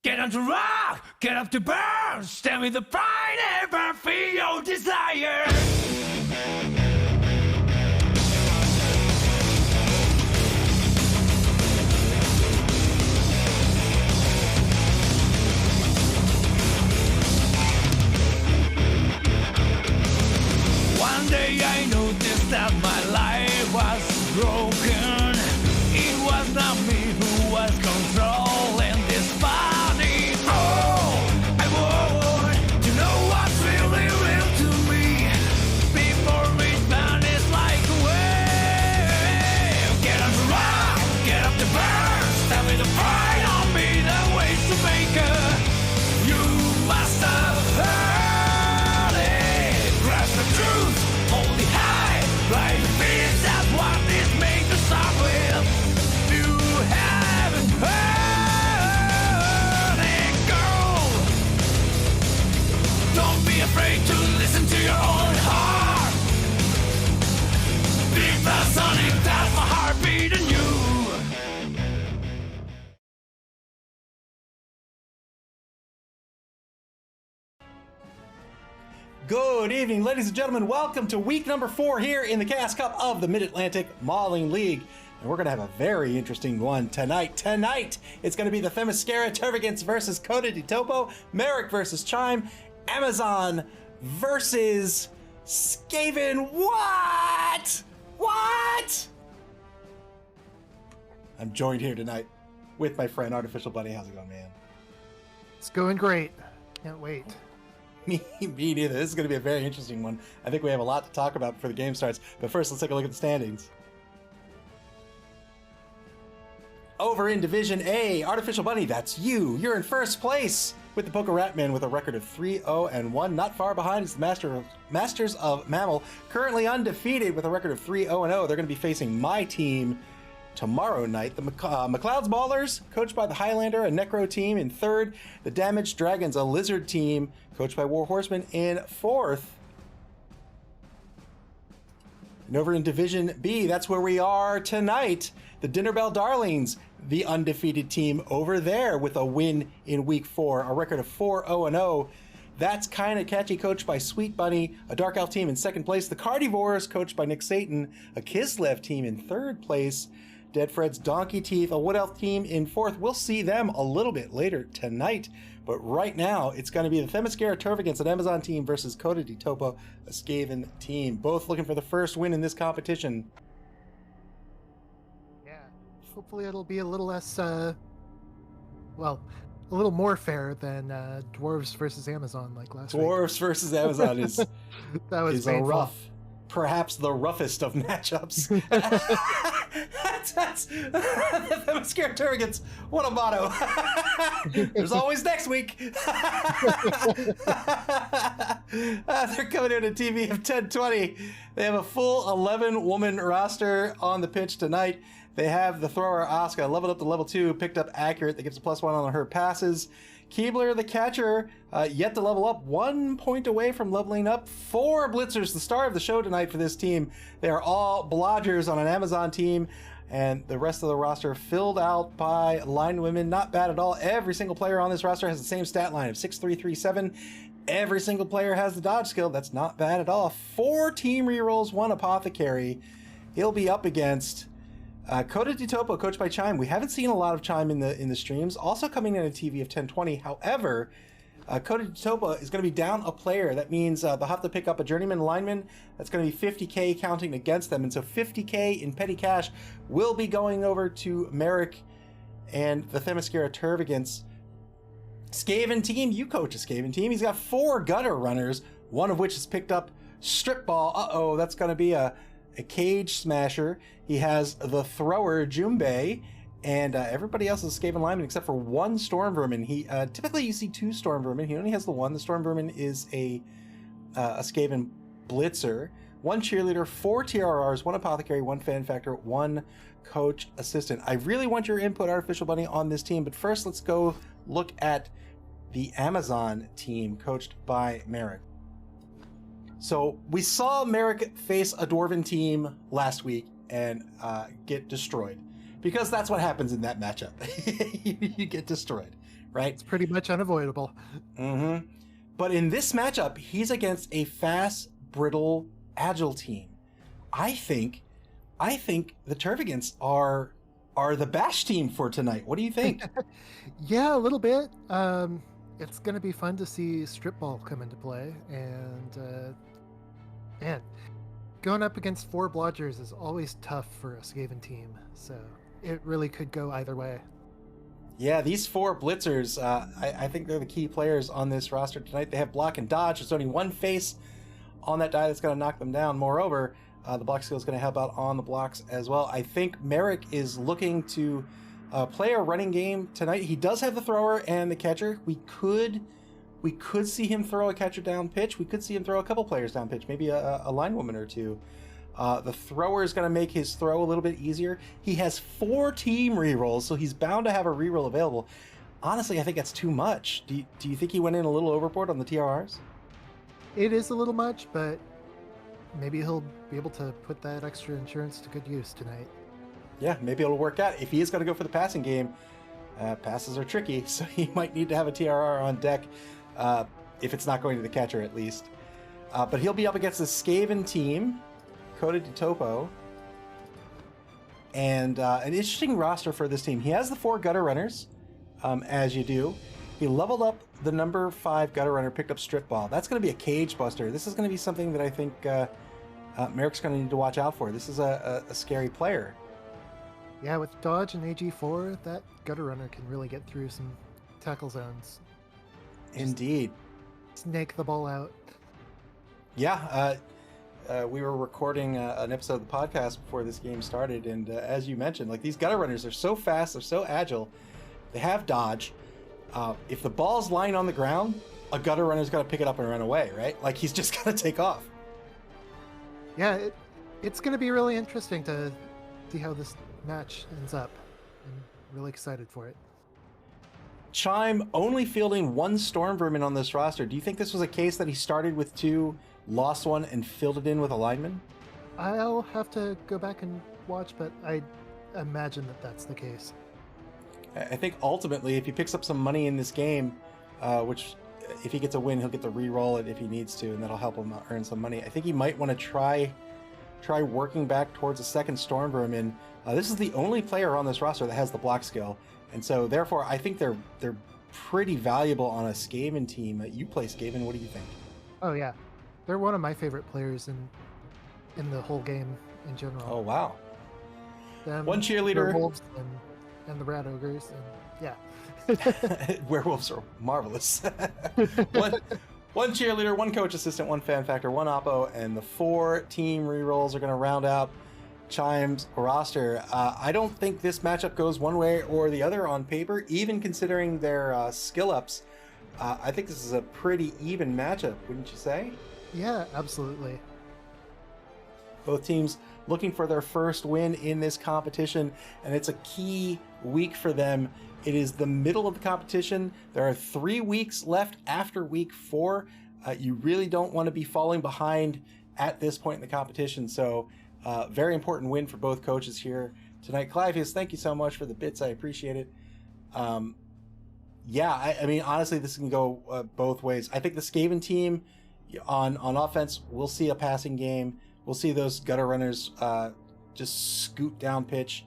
Get on to rock, get up to burn, stand with the pride, ever feel your desire. One day I noticed that my life was broken. It was not me who was controlling this body. Oh, I want to know what's really real to me. Before it vanishes like a wave. Get on the rock, get up the burn. Stand with the pride on me, the ways to make her. You must have heard it. Grasp the truth, hold it high. Right fears, that's what this makes us start with. You haven't heard it, girl. Don't be afraid to listen to your own heart. Big fast sonic, that's my heartbeat in you. Good evening, ladies and gentlemen. Welcome to week number 4 here in the Chaos Cup of the Mid-Atlantic Modeling League. And we're going to have a very interesting one tonight. Tonight, it's going to be the Themyscira Tervagants versus Coda Topo, Merrick versus Chime, Amazon versus Skaven. What? I'm joined here tonight with my friend Artificial Bunny. How's it going, man? It's going great. Can't wait. Me neither. This is going to be a very interesting one. I think we have a lot to talk about before the game starts. But first, let's take a look at the standings. Over in Division A, Artificial Bunny, that's you. You're in first place with the Poker Ratman with a record of 3-0-1. Not far behind is the Masters of MAML, currently undefeated with a record of 3-0-0. They're going to be facing my team tomorrow night. The McLeod's Ballers, coached by the Highlander, a Necro team, in third. The Damaged Dragons, a Lizard team, coached by War Horseman, in fourth. And over in Division B, that's where we are tonight. The Dinner Bell Darlings, the undefeated team over there with a win in week 4, a record of 4-0-0. That's Kinda Catchy, coached by Sweet Bunny, a Dark Elf team in second place. The Carnivores, coached by Nick Satan, a Kislev team in third place. Dead Fred's Donkey Teeth, a Wood Elf team, in fourth. We'll see them a little bit later tonight, but right now it's going to be the Themyscira Tervagants, an Amazon team, versus Coda Topo, a Skaven team. Both looking for the first win in this competition. Yeah. Hopefully it'll be a little less, a little more fair than Dwarves versus Amazon like last week. Dwarves versus Amazon is that was a painful. rough, perhaps the roughest of matchups. that's the Themyscira Tervagants. What a motto. There's always next week. They're coming in a TV of 10-20. They have a full 11-woman roster on the pitch tonight. They have the thrower Asuka leveled up to level 2, picked up accurate. That gives a +1 on her passes. Keebler, the catcher, yet to level up, 1 point away from leveling up. 4 blitzers, the star of the show tonight for this team. They are all blodgers on an Amazon team, and the rest of the roster filled out by line women. Not bad at all. Every single player on this roster has the same stat line of 6-3-3-7. Every single player has the dodge skill. That's not bad at all. 4 team rerolls, 1 apothecary. He'll be up against Coda Topo, coached by Chime. We haven't seen a lot of Chime in the streams. Also coming in a TV of 10-20. However, Coda Topo is going to be down a player. That means they'll have to pick up a journeyman lineman. That's going to be 50k counting against them. And so 50k in petty cash will be going over to Merrick and the Themyscira Tervagants. Skaven team, you coach a Skaven team. He's got 4 gutter runners, one of which is picked up strip ball. Uh-oh, that's going to be a cage smasher. He has the thrower Jumbe, and everybody else is a Skaven lineman except for 1 Storm Vermin. He typically you see 2 Storm Vermin. He only has the 1. The Storm Vermin is a Skaven blitzer. 1 cheerleader, 4 TRRs, 1 apothecary, 1 fan factor, 1 coach assistant. I really want your input, Artificial Bunny, on this team, but first let's go look at the Amazon team coached by Merrick. So we saw Merrick face a Dwarven team last week and get destroyed, because that's what happens in that matchup. You get destroyed, right? It's pretty much unavoidable. Mm-hmm. But in this matchup, he's against a fast, brittle, agile team. I think the Tervagants are the bash team for tonight. What do you think? Yeah, a little bit. It's going to be fun to see strip ball come into play, and man, going up against 4 blodgers is always tough for a Skaven team. So it really could go either way. Yeah, these 4 blitzers, I think they're the key players on this roster tonight. They have block and dodge. There's only one face on that die that's going to knock them down. Moreover, the block skill is going to help out on the blocks as well. I think Merrick is looking to play a running game tonight. He does have the thrower and the catcher. We could see him throw a catcher down pitch. We could see him throw a couple players down pitch, maybe a linewoman or two. The thrower is going to make his throw a little bit easier. He has 4 team rerolls, so he's bound to have a reroll available. Honestly, I think that's too much. Do you think he went in a little overboard on the TRRs? It is a little much, but maybe he'll be able to put that extra insurance to good use tonight. Yeah, maybe it'll work out. If he is going to go for the passing game, passes are tricky, so he might need to have a TRR on deck, if it's not going to the catcher at least. But he'll be up against the Skaven team, Coda to Topo. And an interesting roster for this team. He has the 4 gutter runners, as you do. He leveled up the number 5 gutter runner, picked up strip ball. That's going to be a cage buster. This is going to be something that I think Merrick's going to need to watch out for. This is a scary player. Yeah, with dodge and AG4, that gutter runner can really get through some tackle zones. Indeed. Snake the ball out. Yeah, we were recording an episode of the podcast before this game started, and as you mentioned, like, these gutter runners are so fast, they're so agile, they have dodge. If the ball's lying on the ground, a gutter runner's got to pick it up and run away, right? Like, he's just got to take off. Yeah, it's going to be really interesting to see how this match ends up. I'm really excited for it. Chime only fielding 1 Storm Vermin on this roster. Do you think this was a case that he started with 2, lost 1, and filled it in with a lineman? I'll have to go back and watch, but I imagine that that's the case. I think ultimately, if he picks up some money in this game, which if he gets a win, he'll get to re-roll it if he needs to, and that'll help him earn some money. I think he might want to try working back towards a 2nd Storm Vermin. This is the only player on this roster that has the block skill, and so therefore I think they're pretty valuable on a Skaven team. You play Skaven, what do you think? Oh yeah, they're one of my favorite players in the whole game in general. Oh wow. Them, One cheerleader. Werewolves and the Rat Ogres, and yeah. Werewolves are marvelous. One cheerleader, 1 coach assistant, 1 fan factor, 1 oppo, and the 4 team rerolls are going to round out Chime's roster. I don't think this matchup goes one way or the other on paper, even considering their skill ups. I think this is a pretty even matchup, wouldn't you say? Yeah, absolutely. Both teams looking for their first win in this competition, and it's a key week for them. It is the middle of the competition. There are 3 weeks left after week 4. You really don't want to be falling behind at this point in the competition, so very important win for both coaches here tonight. Clivius, thank you so much for the bits. I appreciate it. Yeah, I mean, honestly, this can go both ways. I think the Skaven team on offense, we'll see a passing game. We'll see those gutter runners just scoot down pitch.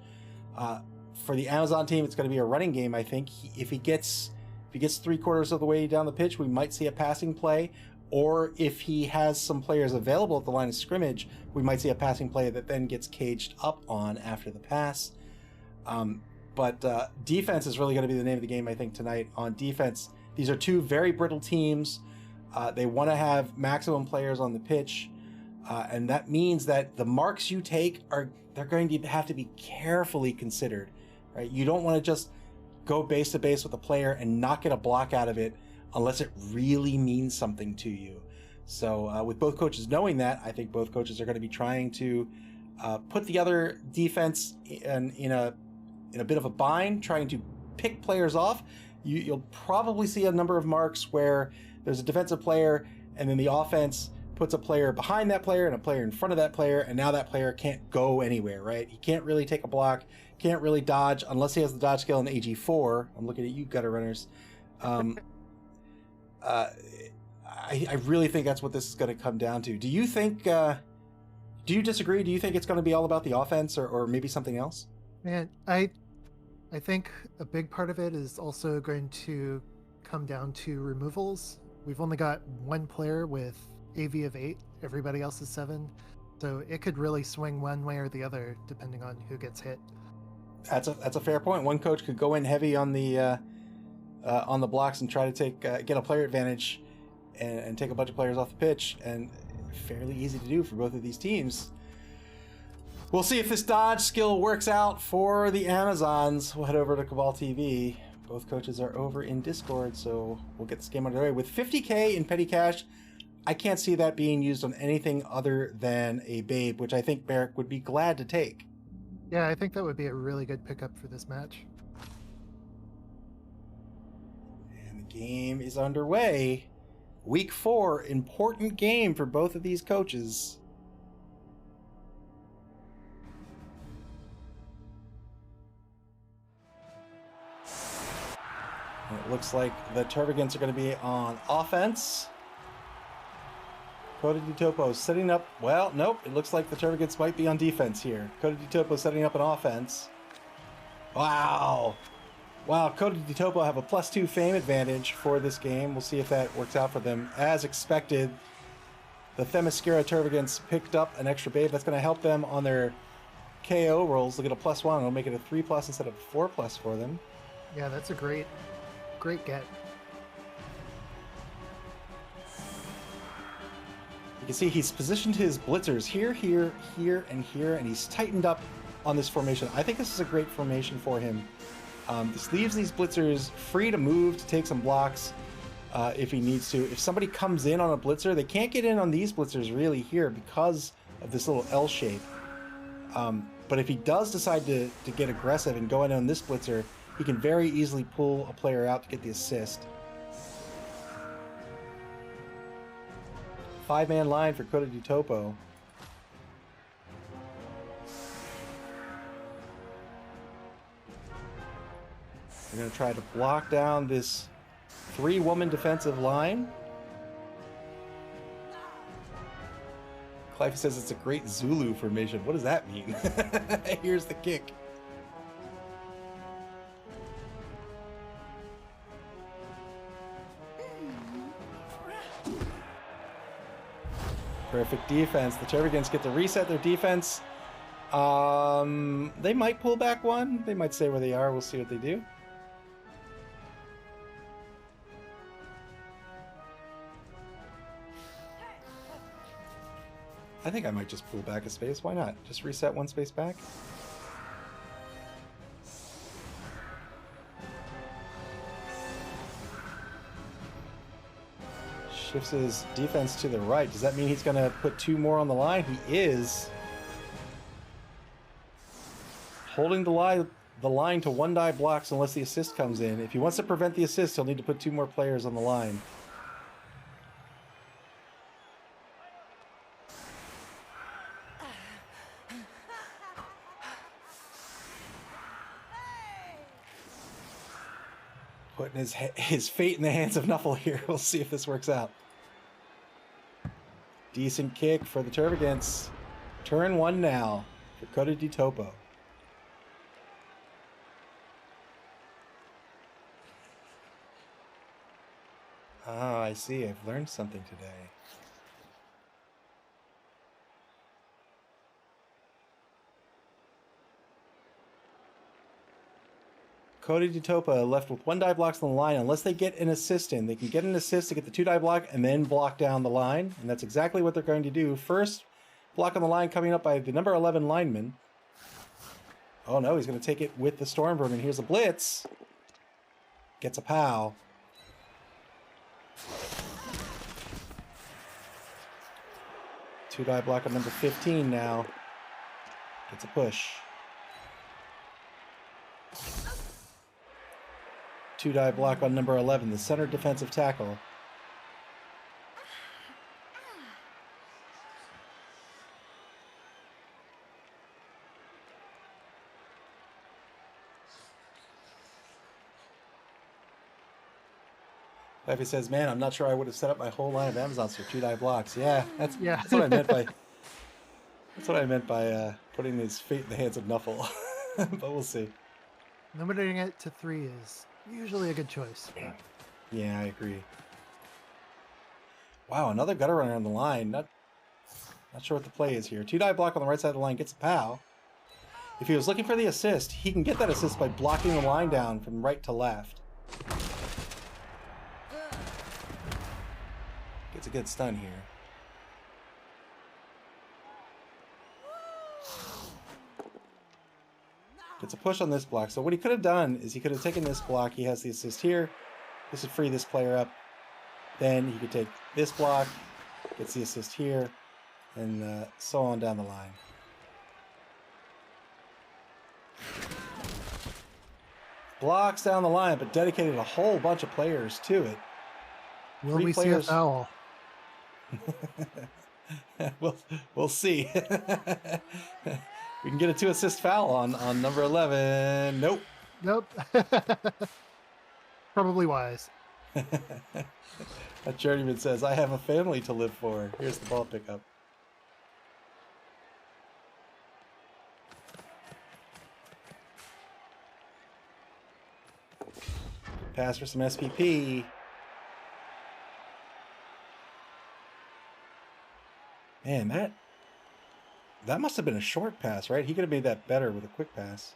For the Amazon team, it's going to be a running game, I think. If he gets 3/4 of the way down the pitch, we might see a passing play. Or if he has some players available at the line of scrimmage, we might see a passing play that then gets caged up on after the pass. But defense is really going to be the name of the game, I think, tonight. On defense, these are 2 very brittle teams. They want to have maximum players on the pitch. And that means that the marks you take they're going to have to be carefully considered, right? You don't want to just go base to base with a player and not get a block out of it unless it really means something to you. So with both coaches knowing that, I think both coaches are going to be trying to put the other defense in a bit of a bind, trying to pick players off. You'll probably see a number of marks where there's a defensive player and then the offense puts a player behind that player and a player in front of that player, and now that player can't go anywhere, right? He can't really take a block, can't really dodge unless he has the dodge skill in AG4. I'm looking at you, gutter runners. Um, I really think that's what this is going to come down to. Do you think? Do you disagree? Do you think it's going to be all about the offense, or maybe something else? Man, I think a big part of it is also going to come down to removals. We've only got one player with AV of 8. Everybody else is 7. So it could really swing one way or the other depending on who gets hit. That's a fair point. One coach could go in heavy on the blocks and try to get a player advantage and take a bunch of players off the pitch, and fairly easy to do for both of these teams. We'll see if this dodge skill works out for the Amazons. We'll head over to Cabal TV. Both coaches are over in Discord, so we'll get this game underway. With 50K in petty cash, I can't see that being used on anything other than a Babe, which I think Barrick would be glad to take. Yeah, I think that would be a really good pickup for this match. And the game is underway. Week 4, important game for both of these coaches. And it looks like the Tervagants are going to be on offense. Coda di Topo setting up... Well, nope. It looks like the Tervagants might be on defense here. Coda di Topo setting up an offense. Wow. Wow, Coda di Topo have a +2 fame advantage for this game. We'll see if that works out for them. As expected, the Themyscira Tervagants picked up an extra Babe. That's going to help them on their KO rolls. They'll get a +1. It'll make it a 3+ instead of 4+ for them. Yeah, that's a great get. You can see he's positioned his blitzers here, here, here, and here, and he's tightened up on this formation. I think this is a great formation for him. This leaves these blitzers free to move, to take some blocks if he needs to. If somebody comes in on a blitzer, they can't get in on these blitzers really here because of this little L shape. But if he does decide to get aggressive and go in on this blitzer, he can very easily pull a player out to get the assist. 5-man line for Coda di Topo. We're going to try to block down this 3-woman defensive line. Clive says it's a great Zulu formation. What does that mean? Here's the kick. Perfect defense. The Tervagants get to reset their defense. They might pull back one. They might stay where they are. We'll see what they do. I think I might just pull back a space. Why not? Just reset one space back. Shifts his defense to the right. Does that mean he's going to put 2 more on the line? He is. Holding the line to 1-die blocks unless the assist comes in. If he wants to prevent the assist, he'll need to put 2 more players on the line. Putting his fate in the hands of Nuffle here. We'll see if this works out. Decent kick for the Tervagants. Turn 1 now for Coda di Topo. Ah, I see. I've learned something today. Coda di Topo left with 1-die blocks on the line. Unless they get an assist in, they can get an assist to get the 2-die block and then block down the line. And that's exactly what they're going to do. First block on the line coming up by the number 11 lineman. Oh no, he's going to take it with the Storm Vermin. Here's a blitz. Gets a POW. Two-die block on number 15 now. Gets a push. 2-die block on number 11, the center defensive tackle. Leffy says, "Man, I'm not sure I would have set up my whole line of Amazons for 2-die blocks." Yeah, that's Yeah. that's what I meant by putting his fate in the hands of Nuffle. But we'll see. Limiting it to 3 is usually a good choice. Yeah, I agree. Wow, another gutter runner on the line. Not sure what the play is here. 2-die block on the right side of the line gets a POW. If he was looking for the assist, he can get that assist by blocking the line down from right to left. Gets a good stun here. Gets a push on this block. So what he could have done is he could have taken this block. He has the assist here. This would free this player up. Then he could take this block, gets the assist here, and so on down the line. Blocks down the line, but dedicated a whole bunch of players to it. Will we see a foul? We'll see. We can get a 2-assist foul on number 11. Nope. Nope. Probably wise. That journeyman says, "I have a family to live for." Here's the ball pickup. Pass for some SPP. Man, that must have been a short pass, right? He could have made that better with a quick pass.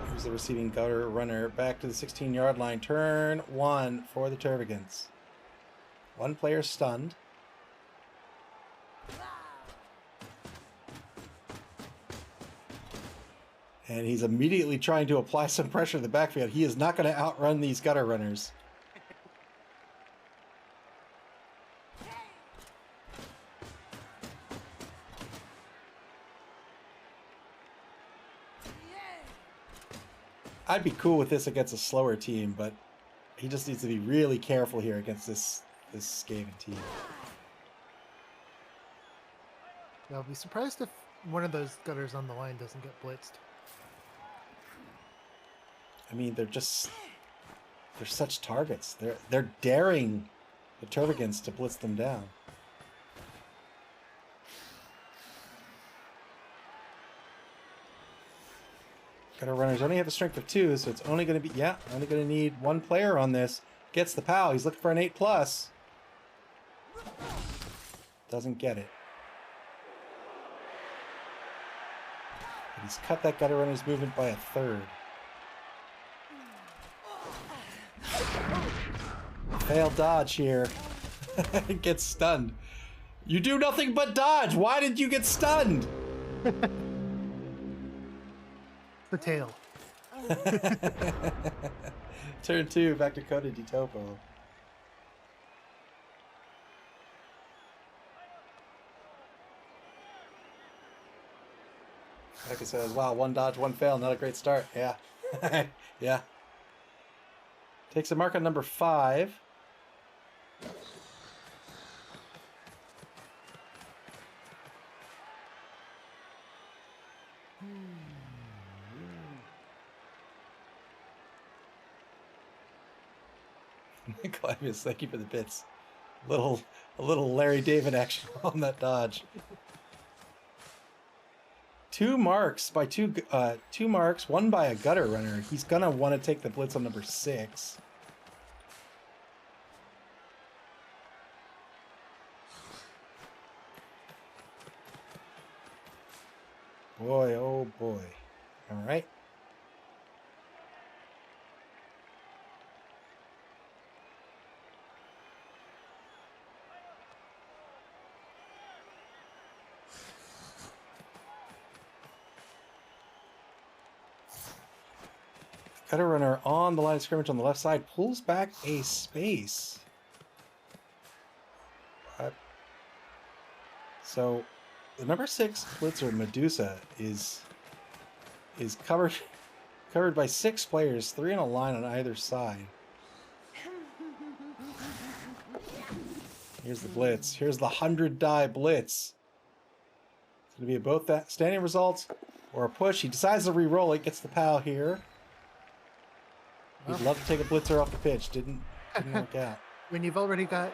Here's the receiving gutter runner back to the 16-yard line. Turn 1 for the Tervagants. One player stunned. And he's immediately trying to apply some pressure to the backfield. He is not going to outrun these gutter runners. I'd be cool with this against a slower team, but he just needs to be really careful here against this Skaven team. I'll be surprised if one of those gutters on the line doesn't get blitzed. I mean, they're such targets. They're daring the Tervagants to blitz them down. Gutter runners only have a strength of 2, so it's only going to be only going to need one player on this. Gets the POW. He's looking for an 8+. Doesn't get it. He's cut that gutter runner's movement by 1/3. Failed dodge here. Gets stunned. You do nothing but dodge. Why did you get stunned? The tail. Turn 2, back to Coda di Topo. Like I says, wow, 1 dodge, 1 fail, not a great start. Yeah. Yeah. Takes a mark on number 5. Clivius, thank you for the bits. A little Larry David action on that dodge. 2 marks by 2 marks, 1 by a gutter runner. He's gonna want to take the blitz on number 6. Boy, oh boy. All right. Gutter runner on the line of scrimmage on the left side pulls back a space. So the number 6 blitzer Medusa is covered by 6 players, 3 in a line on either side. Here's the blitz. Here's the 100 die blitz. going to be both that standing results or a push. He decides to re-roll it, gets the POW here. He'd love to take a blitzer off the pitch. Didn't work out. When you've already got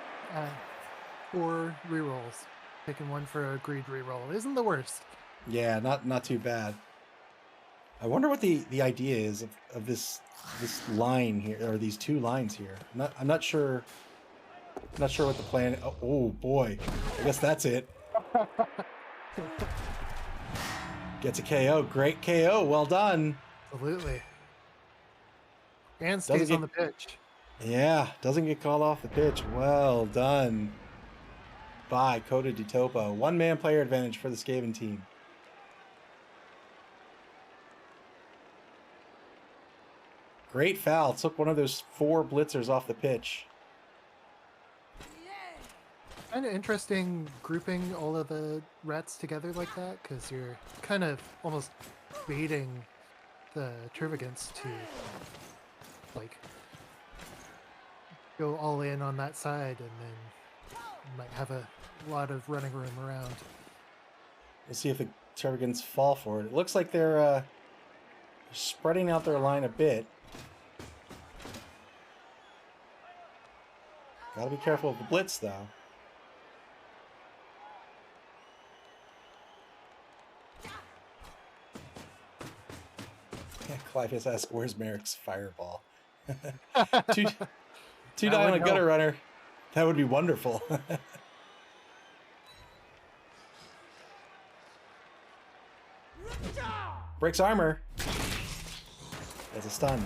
4 rerolls, picking one for a agreed reroll isn't the worst. Yeah, not too bad. I wonder what the idea is of this line here, or these 2 lines here. I'm not sure. Not sure what the plan. Oh boy, I guess that's it. Gets a KO. Great KO. Well done. Absolutely. And stays on the pitch. Yeah, doesn't get called off the pitch. Well done by Coda de Topo. 1-man player advantage for the Skaven team. Great foul. Took one of those 4 blitzers off the pitch. Kind of interesting grouping all of the rats together like that, because you're kind of almost baiting the Tervagants to like go all in on that side, and then you might have a lot of running room around. We'll see if the Tervagants fall for it. It looks like they're spreading out their line a bit. Gotta be careful of the blitz, though. Clive has asked, where's Merrick's fireball? two die on a gutter runner. That would be wonderful. Breaks armor. That's a stun.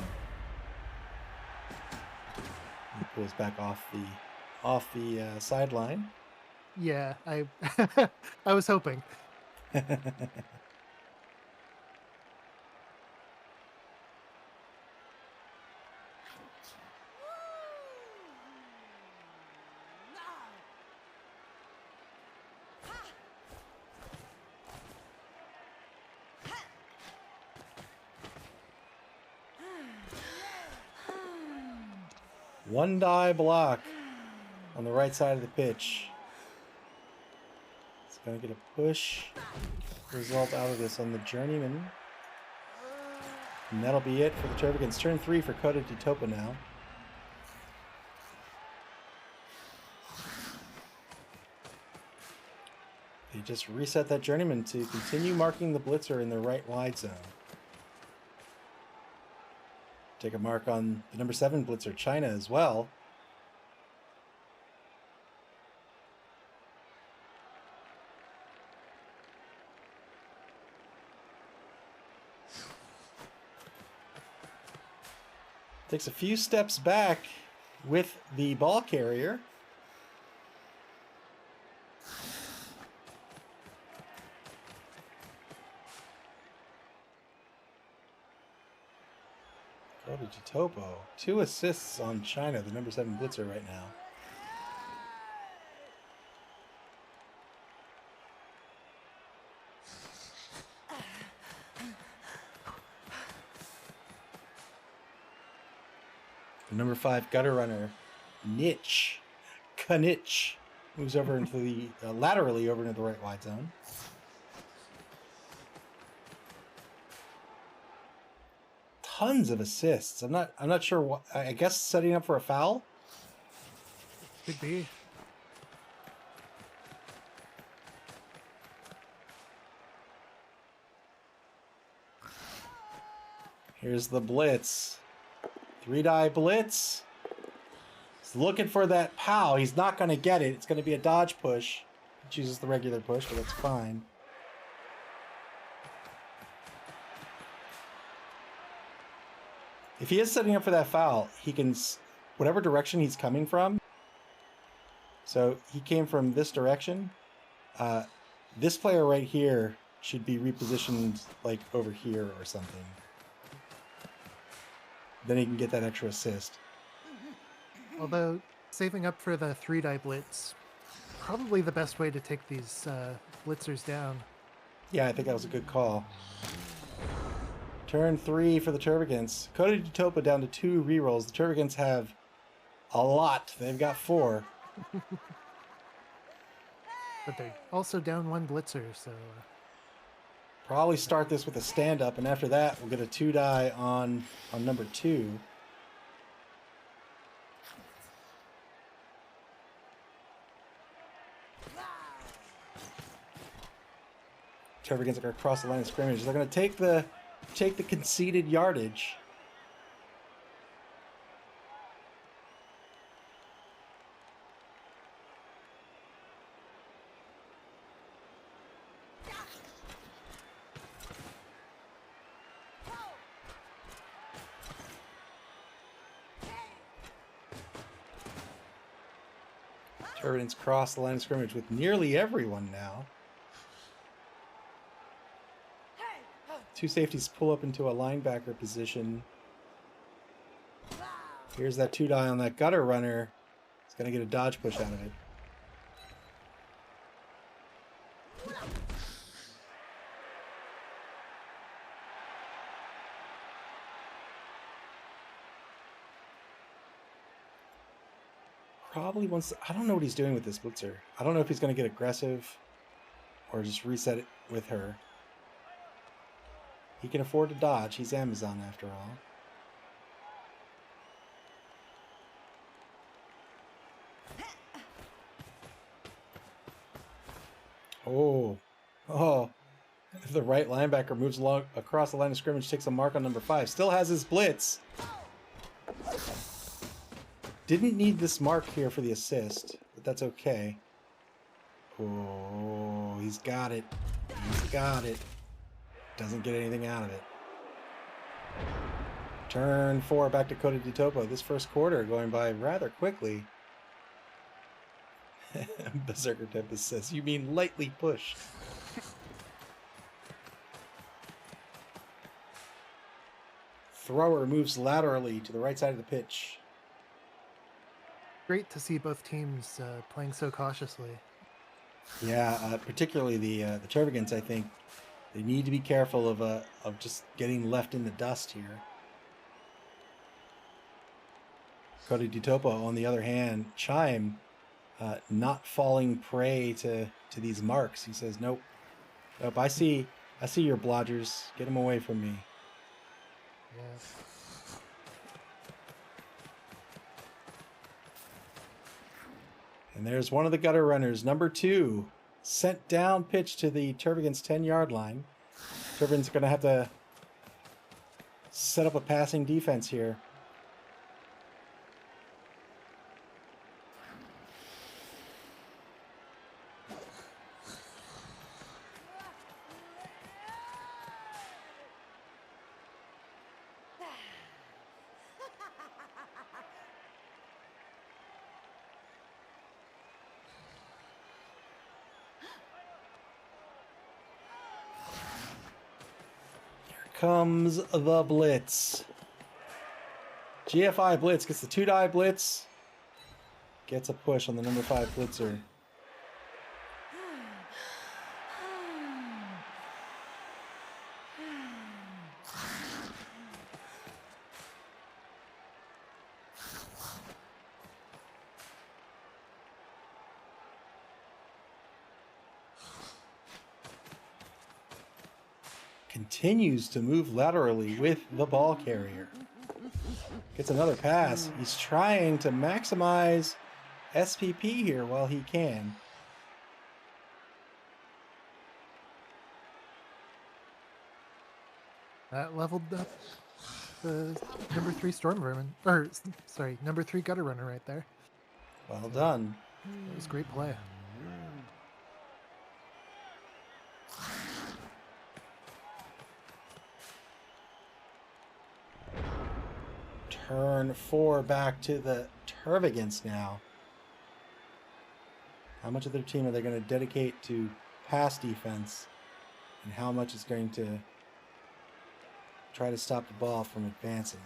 He pulls back off the sideline. Yeah, I I was hoping. One die block on the right side of the pitch. It's going to get a push result out of this on the Journeyman. And that'll be it for the Tervagants. Turn 3 for Coda de Topo now. They just reset that Journeyman to continue marking the blitzer in the right wide zone. Take a mark on the number 7 blitzer, China, as well. Takes a few steps back with the ball carrier. Coda de Topo. 2 assists on China, the number 7 blitzer right now. The number 5 gutter runner, Kanich, moves over into the laterally over into the right wide zone. Tons of assists. I'm not sure what. I guess setting up for a foul. Could be. Here's the blitz. 3-die blitz. He's looking for that POW. He's not going to get it. It's going to be a dodge push. He chooses the regular push, but that's fine. If he is setting up for that foul, he can, whatever direction he's coming from. So he came from this direction. This player right here should be repositioned like over here or something. Then he can get that extra assist. Although saving up for the 3-die blitz, probably the best way to take these blitzers down. Yeah, I think that was a good call. Turn 3 for the Tervagants. Coda de Topo down to 2 rerolls. The Tervagants have a lot. They've got 4. But they're also down 1 blitzer, so... Probably start this with a stand-up, and after that, we'll get a 2-die on number 2. Tervagants are going to cross the line of scrimmage. They're going to take the conceded yardage. Tervagants cross the line of scrimmage with nearly everyone now. 2 safeties pull up into a linebacker position. Here's that 2-die on that gutter runner. He's going to get a dodge push out of it. Probably wants... I don't know what he's doing with this blitzer. I don't know if he's going to get aggressive or just reset it with her. He can afford to dodge. He's Amazon after all. Oh. The right linebacker moves along across the line of scrimmage, takes a mark on number 5. Still has his blitz. Didn't need this mark here for the assist, but that's okay. Oh, he's got it. He's got it. Doesn't get anything out of it. Turn 4 back to Coda de Topo. This first quarter going by rather quickly. Berserker Tempest says, you mean lightly pushed. Thrower moves laterally to the right side of the pitch. Great to see both teams playing so cautiously. Yeah, particularly the Tervagants, I think. They need to be careful of just getting left in the dust here. Coda de Topo, on the other hand, Chime, not falling prey to these marks. He says, nope. Nope, I see your blodgers. Get them away from me. Yes. And there's one of the gutter runners, number 2. Sent down pitch to the Tervagants' 10-yard line. Tervagants are going to have to set up a passing defense here. Comes the blitz. GFI blitz gets the 2-die blitz. Gets a push on the number 5 blitzer. Continues to move laterally with the ball carrier. Gets another pass. He's trying to maximize SPP here while he can. That leveled up the number 3 Storm Vermin. Or, sorry, number 3 Gutter Runner right there. Well done. That was great play. Turn 4 back to the Tervagants now. How much of their team are they going to dedicate to pass defense? And how much is going to try to stop the ball from advancing?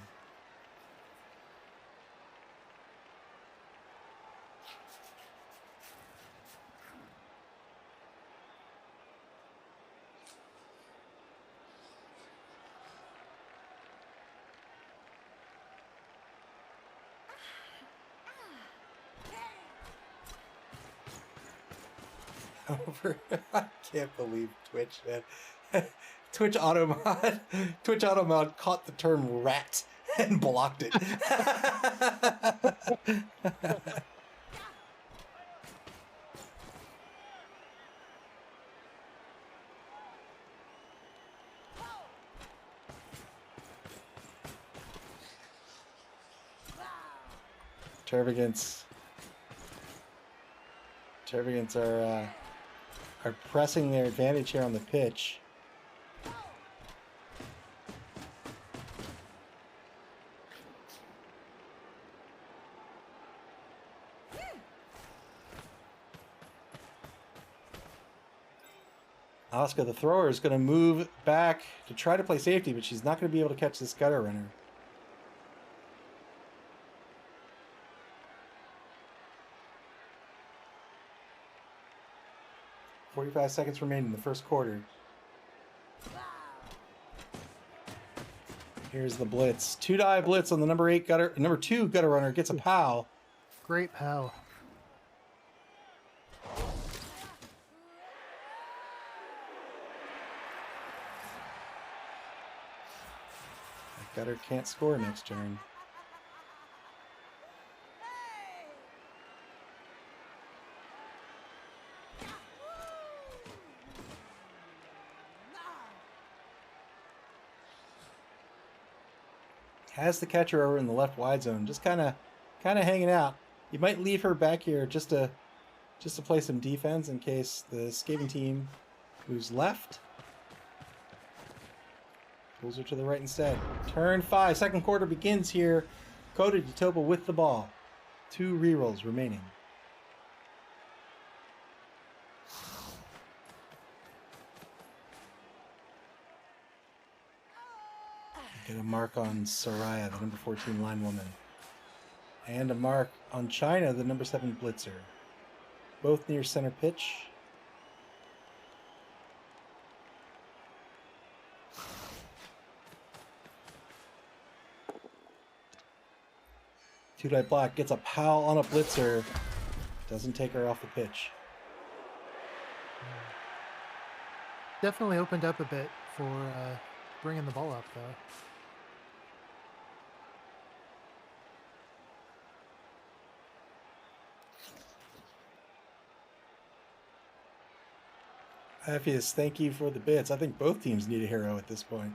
I can't believe Twitch, man. Twitch auto mod. Twitch auto mod caught the term rat and blocked it. Tervagants are pressing their advantage here on the pitch. Asuka, the thrower, is going to move back to try to play safety, but she's not going to be able to catch this gutter runner. "45 seconds remain in the first quarter." Here's the blitz. 2-die blitz on the number 2 gutter runner, gets a POW. Great POW. Gutter can't score next turn. Has the catcher over in the left wide zone, just kind of hanging out. You might leave her back here just to play some defense in case the skating team moves left. Pulls her to the right instead. Turn 5, second quarter begins here. Coda to Topo with the ball. 2 rerolls remaining. Get a mark on Soraya, the number 14 linewoman. And a mark on China, the number 7 blitzer. Both near center pitch. Two-die block, gets a POW on a blitzer. Doesn't take her off the pitch. Definitely opened up a bit for bringing the ball up, though. Appius, thank you for the bits. I think both teams need a hero at this point.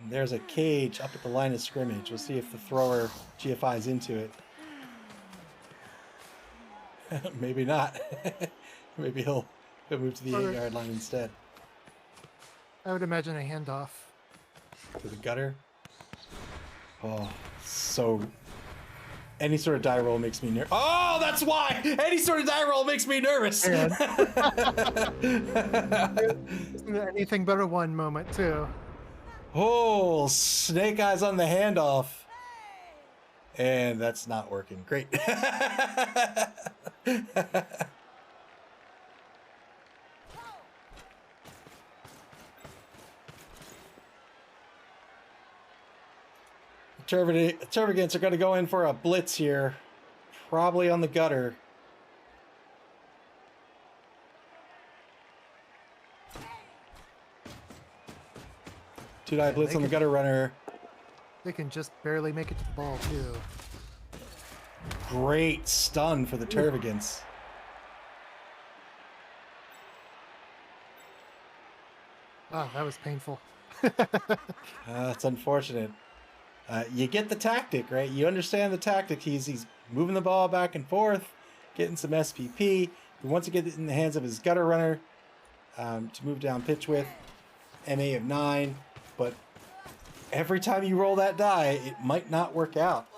There's a cage up at the line of scrimmage. We'll see if the thrower GFIs into it. Maybe not. Maybe he'll move to the 8-yard line instead. I would imagine a handoff. To the gutter. Oh, so... Any sort of die roll makes me nervous. Oh, that's why! Any sort of die roll makes me nervous! Anything but a 1 moment, too. Oh, snake eyes on the handoff. And that's not working. Great. Tervagants are going to go in for a blitz here. Probably on the gutter. Two-die blitz on the gutter runner. They can just barely make it to the ball, too. Great stun for the Tervagants. Oh, that was painful. That's unfortunate. You get the tactic, right? You understand the tactic. He's moving the ball back and forth, getting some SPP. He wants to get it in the hands of his gutter runner to move down pitch with. MA of 9, but every time you roll that die, it might not work out.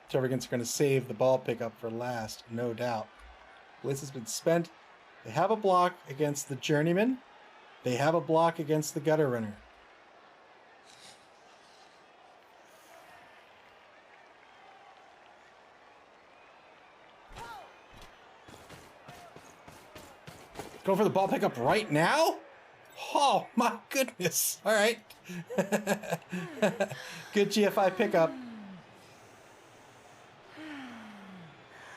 Tervagants are going to save the ball pickup for last, no doubt. Blitz has been spent. They have a block against the journeyman. They have a block against the gutter runner. Go for the ball pickup right now? Oh, my goodness. All right. Good GFI pickup.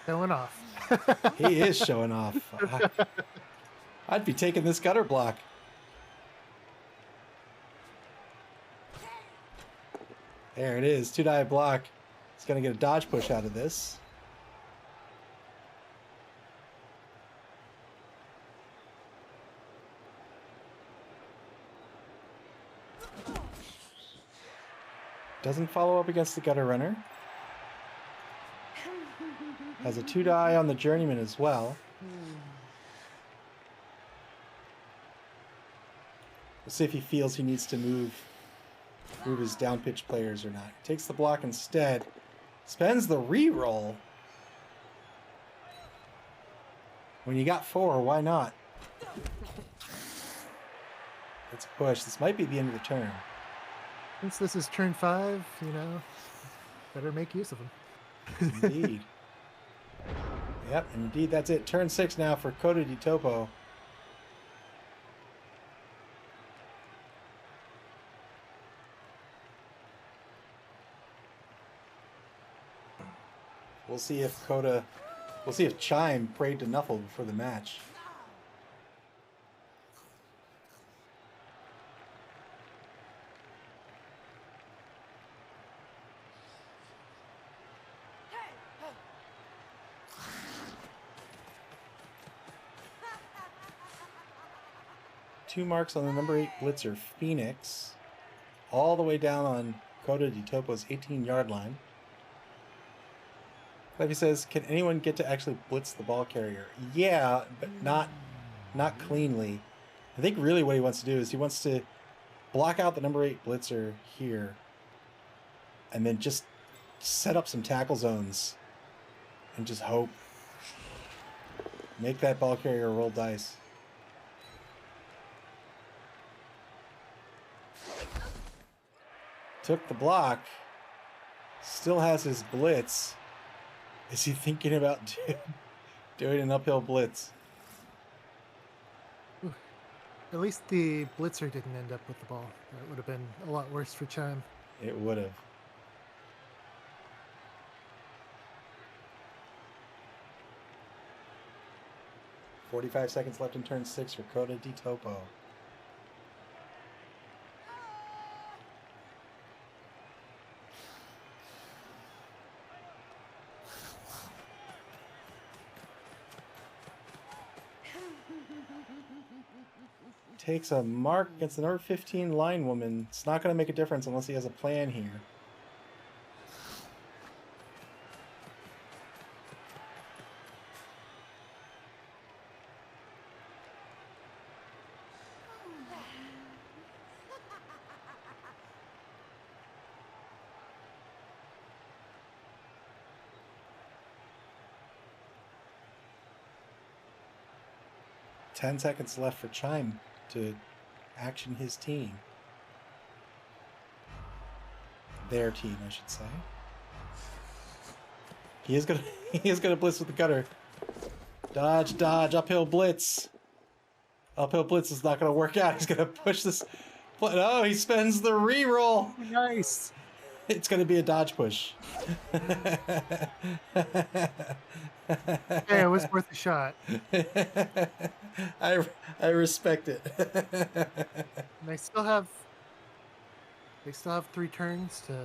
Showing off. He is showing off. I'd be taking this gutter block. There it is. 2-die block. He's going to get a dodge push out of this. Doesn't follow up against the gutter runner. Has a 2-die on the journeyman as well. We'll see if he feels he needs to move his down pitch players or not. Takes the block instead. Spends the re-roll. When you got 4, why not? It's a push. This might be the end of the turn. Since this is turn 5, you know, better make use of them. Indeed. Yep, indeed, that's it. Turn 6 now for Coda di Topo. We'll see if Chime prayed to Nuffle before the match. Two marks on the number 8 blitzer, Phoenix, all the way down on Coda di Topo's 18-yard line. Levy says, can anyone get to actually blitz the ball carrier? Yeah, but not cleanly. I think really what he wants to do is he wants to block out the number 8 blitzer here and then just set up some tackle zones and just hope. Make that ball carrier roll dice. Took the block. Still has his blitz. Is he thinking about doing an uphill blitz? At least the blitzer didn't end up with the ball. That would have been a lot worse for Chime. It would have. "45 seconds left in turn 6 for Coda di Topo. Takes a mark against the number 15 line woman. It's not going to make a difference unless he has a plan here. Ten seconds left for Chime to action his team. Their team, I should say. He is gonna blitz with the gutter. Dodge, dodge, uphill blitz. Uphill blitz is not gonna work out. He's gonna push this. Oh, he spends the re-roll. Nice. It's gonna be a dodge push. Hey, it was worth a shot. I respect it. They still have 3 turns to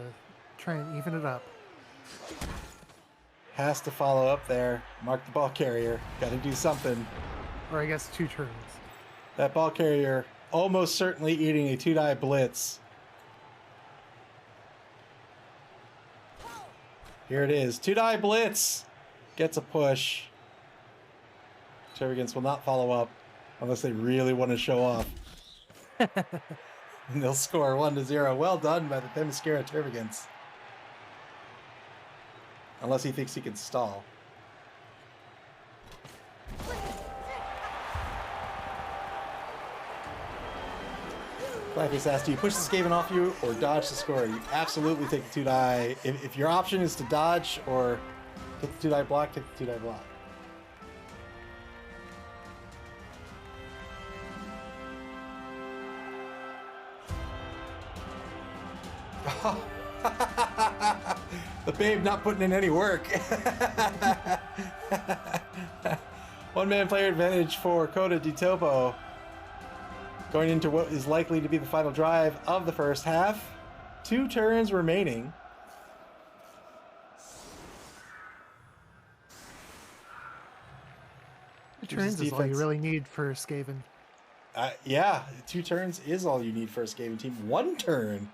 try and even it up. Has to follow up there. Mark the ball carrier. Got to do something. Or I guess 2 turns. That ball carrier almost certainly eating a 2-die blitz. Here it is. 2-die blitz. Gets a push. Tervagants will not follow up unless they really want to show off. And they'll score 1-0. Well done by the Themyscira Tervagants. Unless he thinks he can stall. Blackface asked, do you push the Skaven off you or dodge the score? You absolutely take the 2-die. If your option is to dodge or take the 2-die block, take the 2-die block. The babe not putting in any work. One-man player advantage for Coda di Topo. Going into what is likely to be the final drive of the first half. 2 turns remaining. Turns is all you really need for Skaven. Yeah, 2 turns is all you need for a Skaven team. 1 turn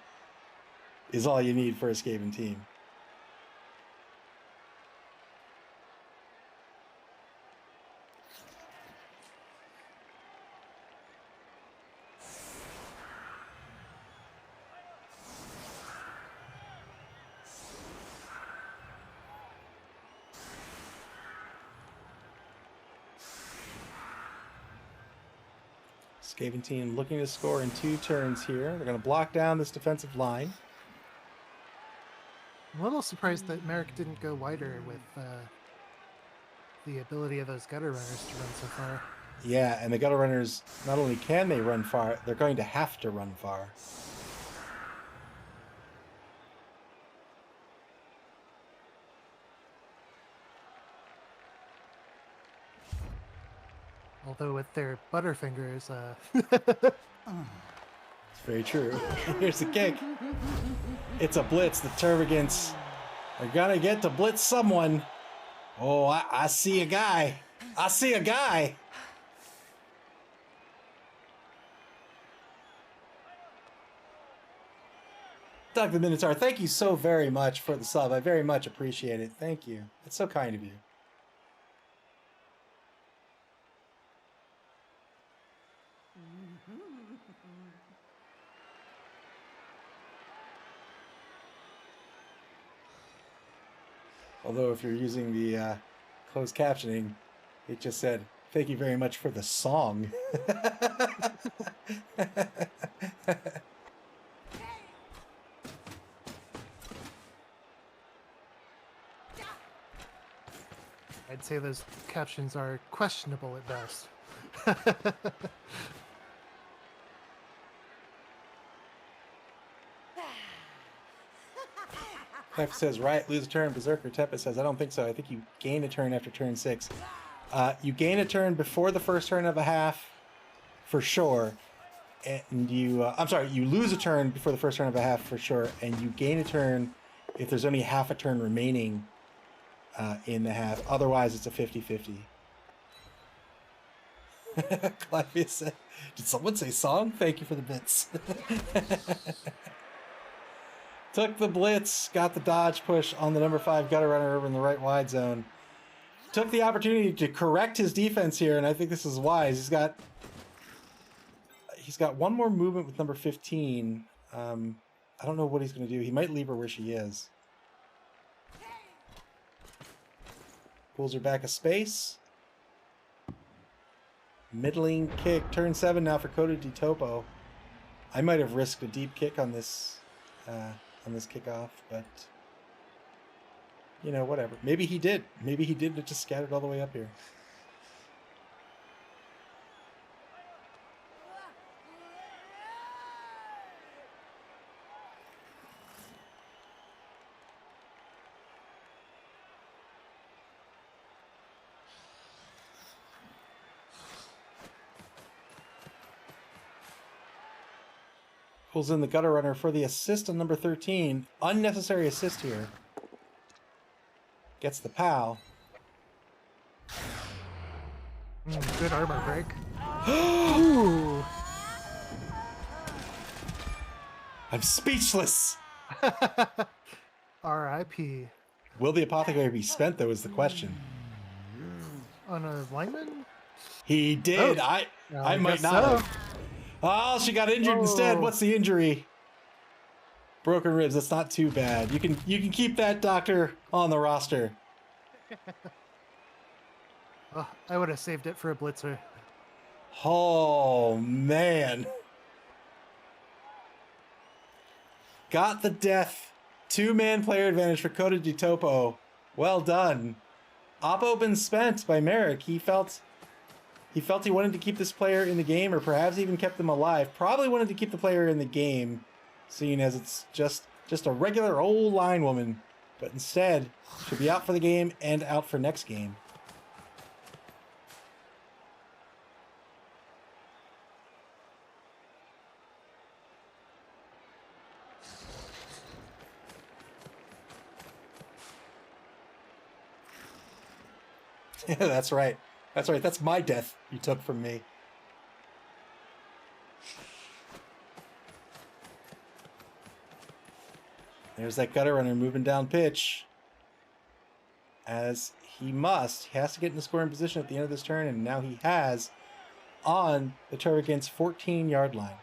is all you need for a Skaven team. Skaven team looking to score in 2 turns here. They're going to block down this defensive line. I'm a little surprised that Merrick didn't go wider with the ability of those gutter runners to run so far. Yeah, and the gutter runners, not only can they run far, they're going to have to run far. Although with their butterfingers, It's very true. Here's the kick. It's a blitz. The Tervagants are gonna get to blitz someone. Oh, I see a guy. I see a guy. Doug the Minotaur, thank you so very much for the sub. I very much appreciate it. Thank you. It's so kind of you. Although if you're using the closed captioning, it just said, thank you very much for the song. I'd say those captions are questionable at best. Clef says, right, lose a turn. Berserker Teppa says, I don't think so. I think you gain a turn after turn 6. You gain a turn before the first turn of a half, for sure. And you, I'm sorry, you lose a turn before the first turn of a half, for sure. And you gain a turn if there's only half a turn remaining in the half. Otherwise, it's a 50-50. Clefia said, did someone say song? Thank you for the bits. Took the blitz, got the dodge push on the number 5 gutter runner over in the right wide zone. Took the opportunity to correct his defense here, and I think this is wise. He's got one more movement with number 15. I don't know what he's going to do. He might leave her where she is. Pulls her back a space. Middling kick. Turn 7 now for Coda di Topo. I might have risked a deep kick on this kickoff, but you know, whatever. Maybe he did. Maybe he did. It just scattered all the way up here. Pulls in the gutter runner for the assist on number 13. Unnecessary assist here. Gets the POW. Good armor break. Ooh. I'm speechless. R.I.P. Will the apothecary be spent, though, is the question. On a lineman? He did. Oh. I might not so. have. Oh, she got injured instead. What's the injury? Broken ribs. That's not too bad. You can keep that doctor on the roster. Oh, I would have saved it for a blitzer. Oh, man. Got the death. 2-man player advantage for Coda di Topo. Well done. Oppo been spent by Merrick. He felt he wanted to keep this player in the game, or perhaps even kept them alive. Probably wanted to keep the player in the game, seeing as it's just Just a regular old line woman. But instead, she'll be out for the game and out for next game. Yeah, that's right. That's right. That's my death you took from me. There's that gutter runner moving down pitch. As he must. He has to get in the scoring position at the end of this turn, and now he has on the Tervagants' 14-yard line.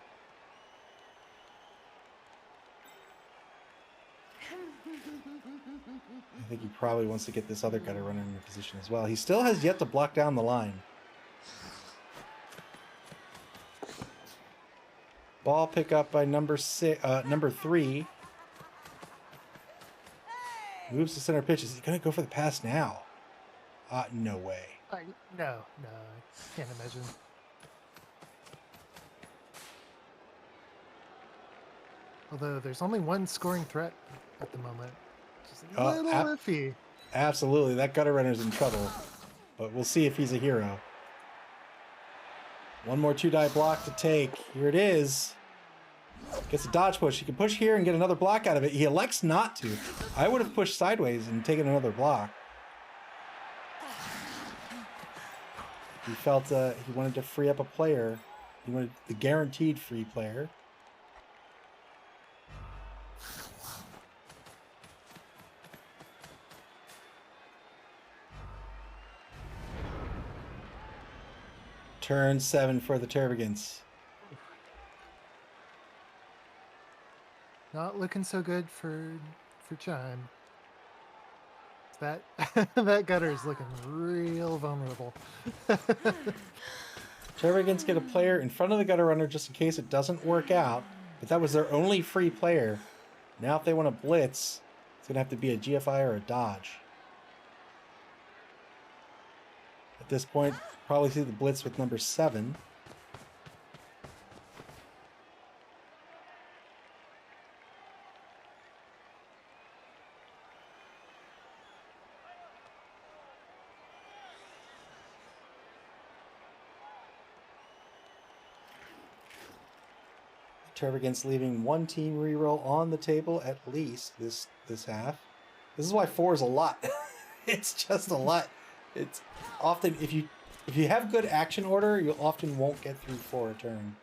I think he probably wants to get this other gutter runner in the position as well. He still has yet to block down the line. Ball pick up by number 3. Moves to center pitch. Is he going to go for the pass now? No way. No, I can't imagine. Although there's only one scoring threat at the moment. Just a little iffy. Absolutely. That gutter runner's in trouble. But we'll see if he's a hero. One more 2-die block to take. Here it is. Gets a dodge push. He can push here and get another block out of it. He elects not to. I would have pushed sideways and taken another block. He felt he wanted to free up a player. He wanted the guaranteed free player. Turn 7 for the Tervagants. Not looking so good for Chime. That that gutter is looking real vulnerable. Tervagants get a player in front of the gutter runner just in case it doesn't work out, but that was their only free player. Now if they want to blitz, it's going to have to be a GFI or a dodge. At this point, probably see the blitz with number 7. Tervagants leaving one team reroll on the table at least this half. This is why 4 is a lot. It's just a lot. It's often if you have good action order, you often won't get through 4 a turn.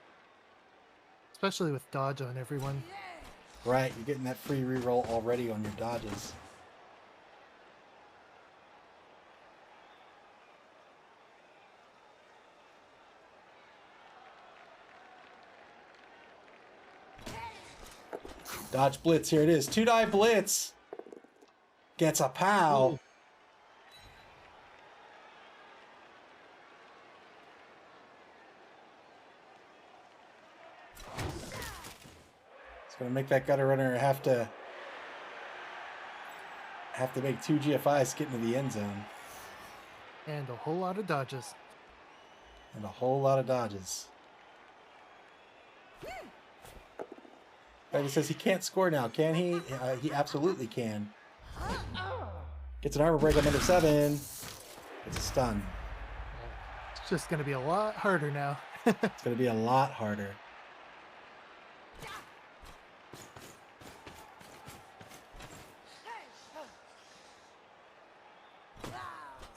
Especially with dodge on everyone. Right, you're getting that free reroll already on your dodges. Dodge blitz, here it is. 2-die blitz. Gets a pow. It's going to make that gutter runner have to make 2 GFIs to get into the end zone. And a whole lot of dodges. And a whole lot of dodges. He says he can't score now, can he? He absolutely can. Gets an armor break on number 7. It's a stun. It's just going to be a lot harder now. It's going to be a lot harder.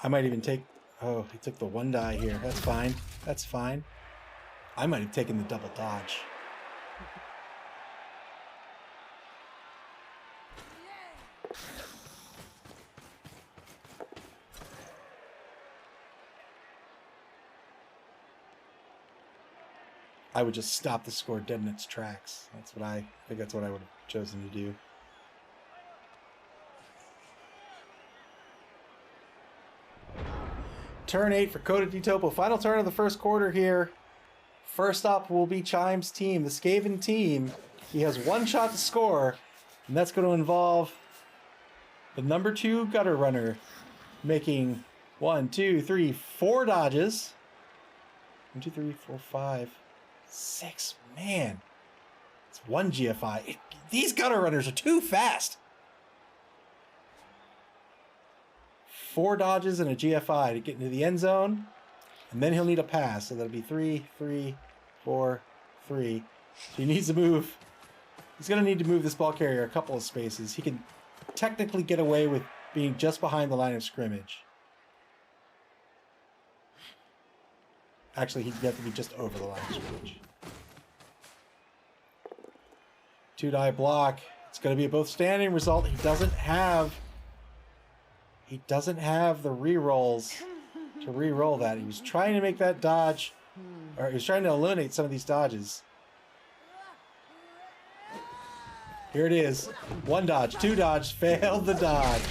I might even take... Oh, he took the 1 die here. That's fine. That's fine. I might have taken the double dodge. I would just stop the score dead in its tracks. I think that's what I would have chosen to do. Turn 8 for Coda Topo. Final turn of the first quarter here. First up will be Chime's team, the Skaven team. He has 1 shot to score, and that's going to involve the number 2 gutter runner making 1, 2, 3, 4 dodges. 1, 2, 3, 4, 5, 6. Man, It's 1 GFI. These gutter runners are too fast. 4 dodges and a GFI to get into the end zone. And then he'll need a pass. So that'll be 3, 3, 4, 3. So he needs to move. He's going to need to move this ball carrier a couple of spaces. He can technically get away with being just behind the line of scrimmage. Actually, he'd have to be just over the line of scrimmage. 2-die block. It's going to be a both standing result. He doesn't have the re-rolls to re-roll that. He was trying to make that dodge, or he was trying to eliminate some of these dodges. Here it is. 1 dodge, 2 dodge, failed the dodge.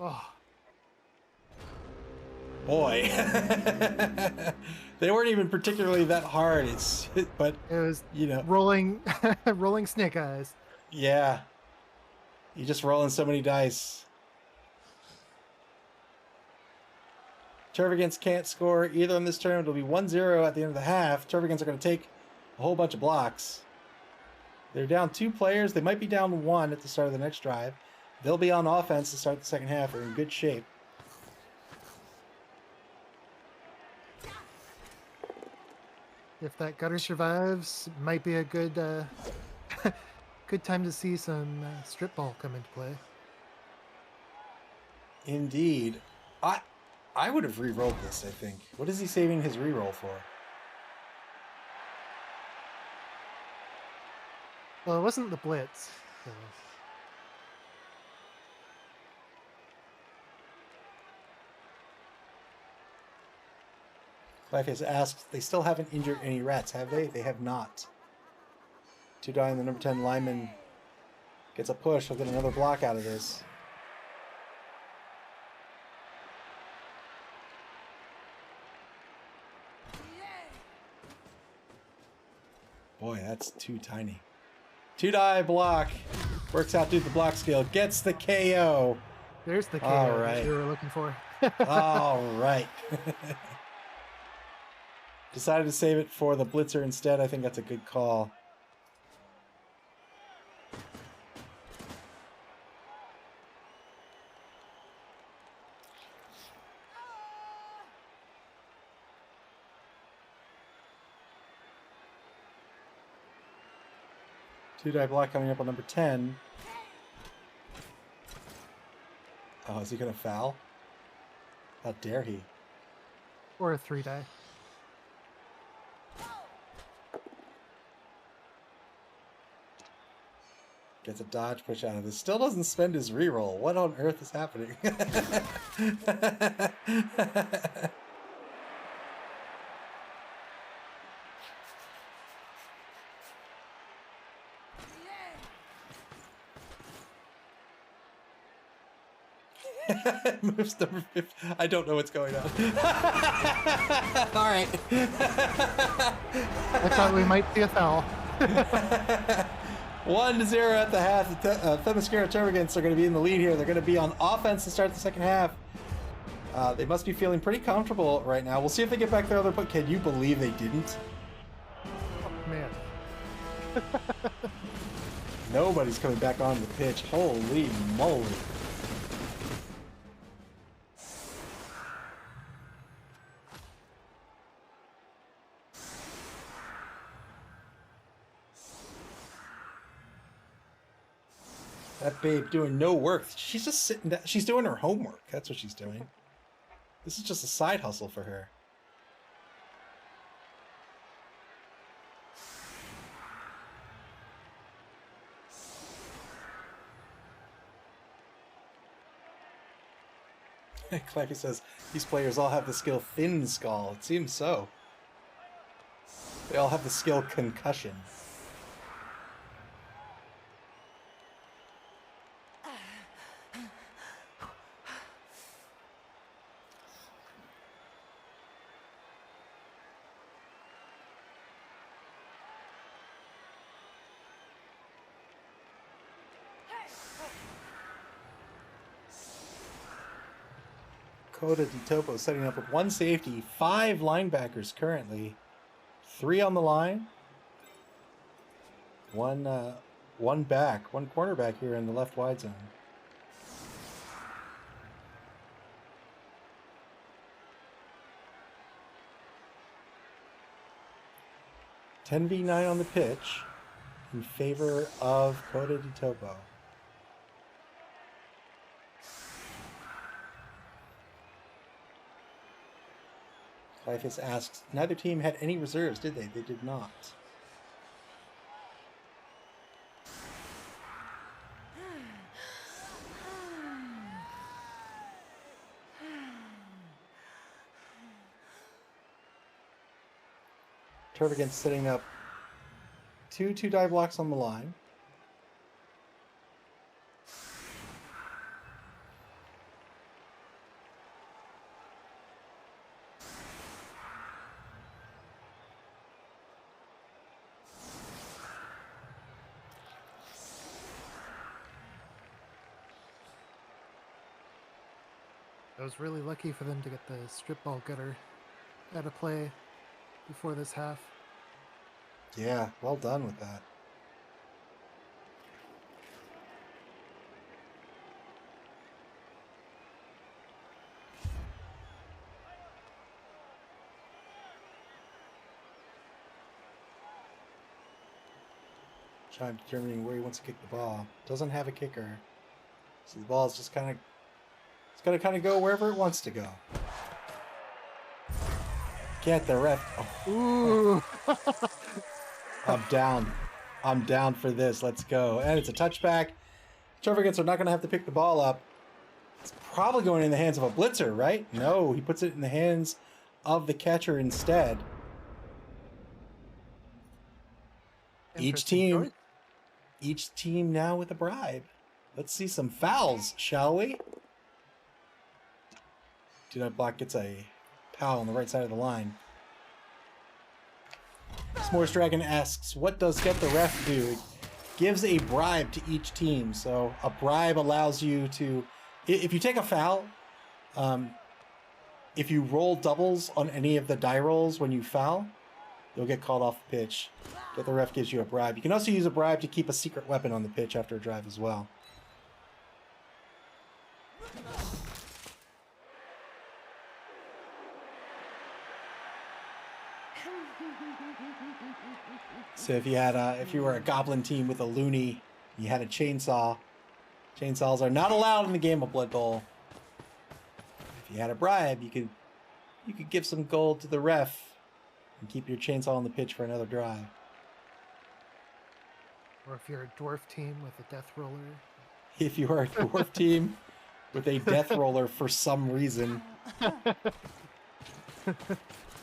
Oh. Boy. They weren't even particularly that hard. But It was, you know, rolling, rolling snake eyes. yeah. You just rolling so many dice. Tervagants can't score either in this turn. It'll be 1-0 at the end of the half. Tervagants are going to take a whole bunch of blocks. They're down 2 players. They might be down 1 at the start of the next drive. They'll be on offense to start the second half. They're in good shape. If that gutter survives, might be a good good time to see some strip ball come into play. Indeed. I would have re-rolled this, I think. What is he saving his re-roll for? Well, it wasn't the blitz. So. Clive has asked, they still haven't injured any rats, have they? They have not. 2-die and the number 10 lineman gets a push. He'll get another block out of this. Boy, that's too tiny. 2-die block. Works out through the block skill. Gets the KO. There's the KO All right. that you were looking for. All right. Decided to save it for the blitzer instead. I think that's a good call. Two-die block coming up on number 10. Oh, is he going to foul? How dare he? Or a 3-die. Gets a dodge push out of this. Still doesn't spend his reroll. What on earth is happening? Moves number 50. I don't know what's going on. All right. I thought we might see a foul. 1-0 at the half. The Themyscira Tervagants are going to be in the lead here. They're going to be on offense to start the second half. They must be feeling pretty comfortable right now. We'll see if they get back their other point. Can you believe they didn't? Oh, man. Nobody's coming back on the pitch. Holy moly. That babe doing no work. She's just sitting down. She's doing her homework. That's what she's doing. This is just a side hustle for her. Clacky says, these players all have the skill Thin Skull. It seems so. They all have the skill Concussion. Coda and Topo setting up with 1 safety, 5 linebackers currently, 3 on the line. One cornerback here in the left wide zone. (10v9) on the pitch in favor of Coda di Topo. Typhus asks, neither team had any reserves, did they? They did not. Tervagants setting up two die blocks on the line. I was really lucky for them to get the strip ball gutter out of play before this half. Yeah, well done with that. Chime determining where he wants to kick the ball. Doesn't have a kicker. So the ball is just kind of... It's going to kind of go wherever it wants to go. Get the ref. Oh. Ooh! I'm down. I'm down for this. Let's go. And it's a touchback. Tervagants are not going to have to pick the ball up. It's probably going in the hands of a blitzer, right? No, he puts it in the hands of the catcher instead. Each team now with a bribe. Let's see some fouls, shall we? Do not block gets a foul on the right side of the line. S'mores Dragon asks, what does get the ref do? It gives a bribe to each team. So a bribe allows you to, if you take a foul, if you roll doubles on any of the die rolls when you foul, you'll get called off the pitch. Get the ref gives you a bribe. You can also use a bribe to keep a secret weapon on the pitch after a drive as well. So if you were a goblin team with a loony, you had a chainsaw. Chainsaws are not allowed in the game of Blood Bowl. If you had a bribe, you could give some gold to the ref and keep your chainsaw on the pitch for another drive. Or if you're a dwarf team with a death roller. If you are a dwarf team with a death roller for some reason.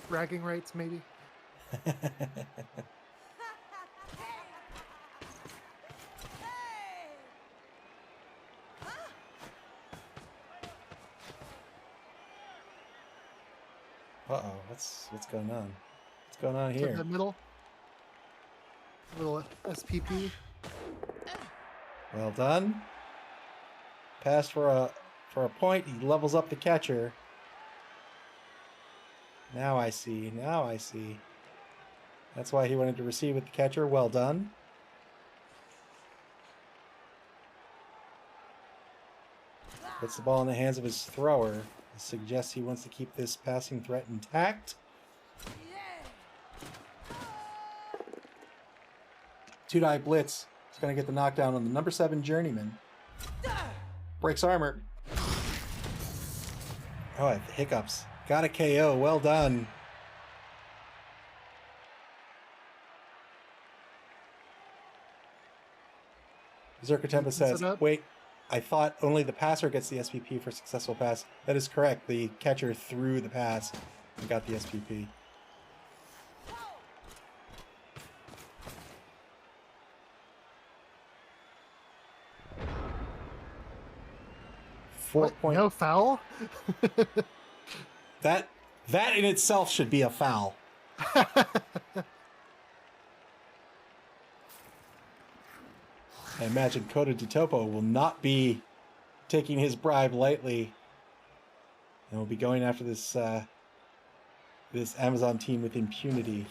Bragging rights, maybe? Uh-oh, what's going on? What's going on here? To the middle. Little SPP. Well done. Pass for a point. He levels up the catcher. Now I see. Now I see. That's why he wanted to receive with the catcher. Well done. Puts the ball in the hands of his thrower. Suggests he wants to keep this passing threat intact. Two-die blitz. He's going to get the knockdown on the number 7 journeyman. Breaks armor. Oh, I have the hiccups. Got a KO. Well done. Berserker Tempest says, wait, I thought only the passer gets the SPP for successful pass. That is correct. The catcher threw the pass and got the SPP. No foul? That in itself should be a foul. I imagine Coda di Topo will not be taking his bribe lightly, and will be going after this this Amazon team with impunity.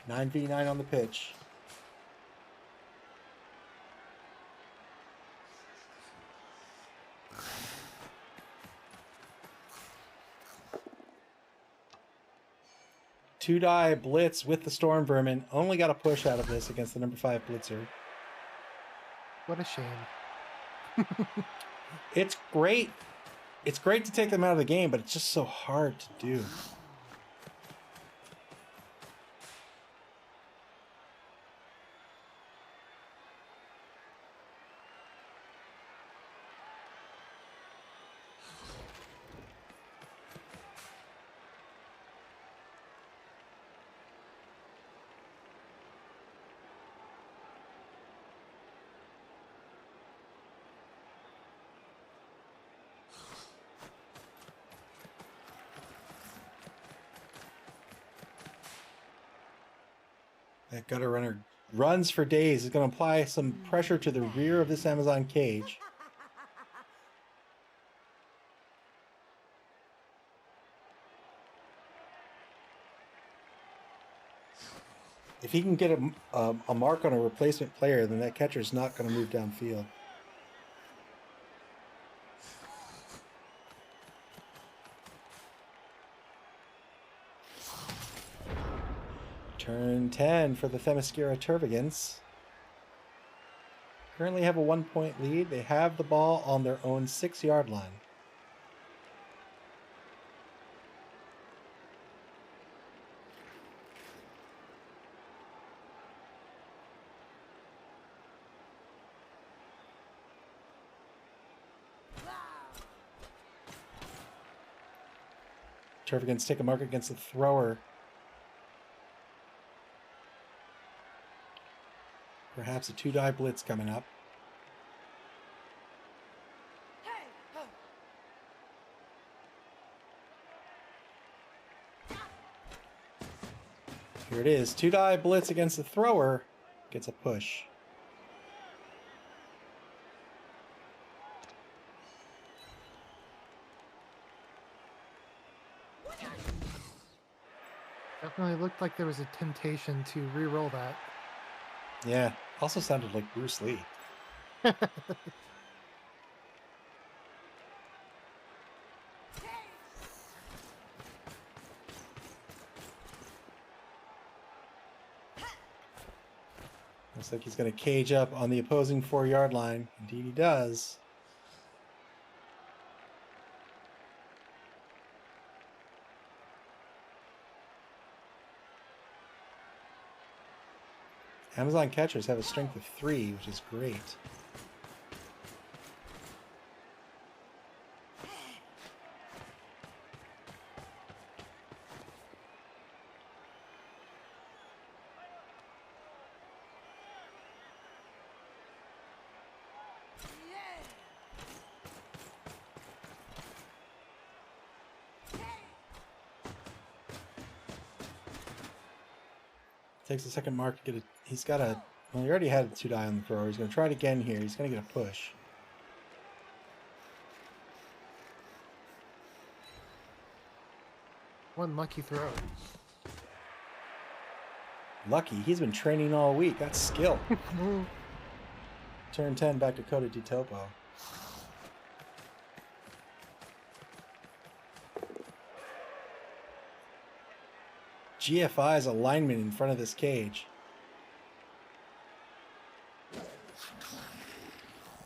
9v9 on the pitch. 2-die blitz with the Storm Vermin. Only got a push out of this against the number 5 blitzer. What a shame. It's great. It's great to take them out of the game, but it's just so hard to do. That gutter runner runs for days. It's going to apply some pressure to the rear of this Amazon cage. If he can get a mark on a replacement player, then that catcher's not going to move downfield. Turn 10 for the Themyscira Tervagants. Currently have a 1-point lead. They have the ball on their own 6-yard line. Tervagants take a mark against the thrower. Perhaps a 2-die blitz coming up. Here it is. 2-die blitz against the thrower. Gets a push. Definitely looked like there was a temptation to re-roll that. Yeah. Also sounded like Bruce Lee. Looks like he's going to cage up on the opposing 4-yard line. Indeed he does. Amazon catchers have a strength of 3, which is great. Takes a second mark to get it. He's got a. Well, he already had a 2-die on the thrower. He's going to try it again here. He's going to get a push. One lucky throw. Lucky. He's been training all week. That's skill. Turn 10 back to Coda Topo. GFI's alignment in front of this cage.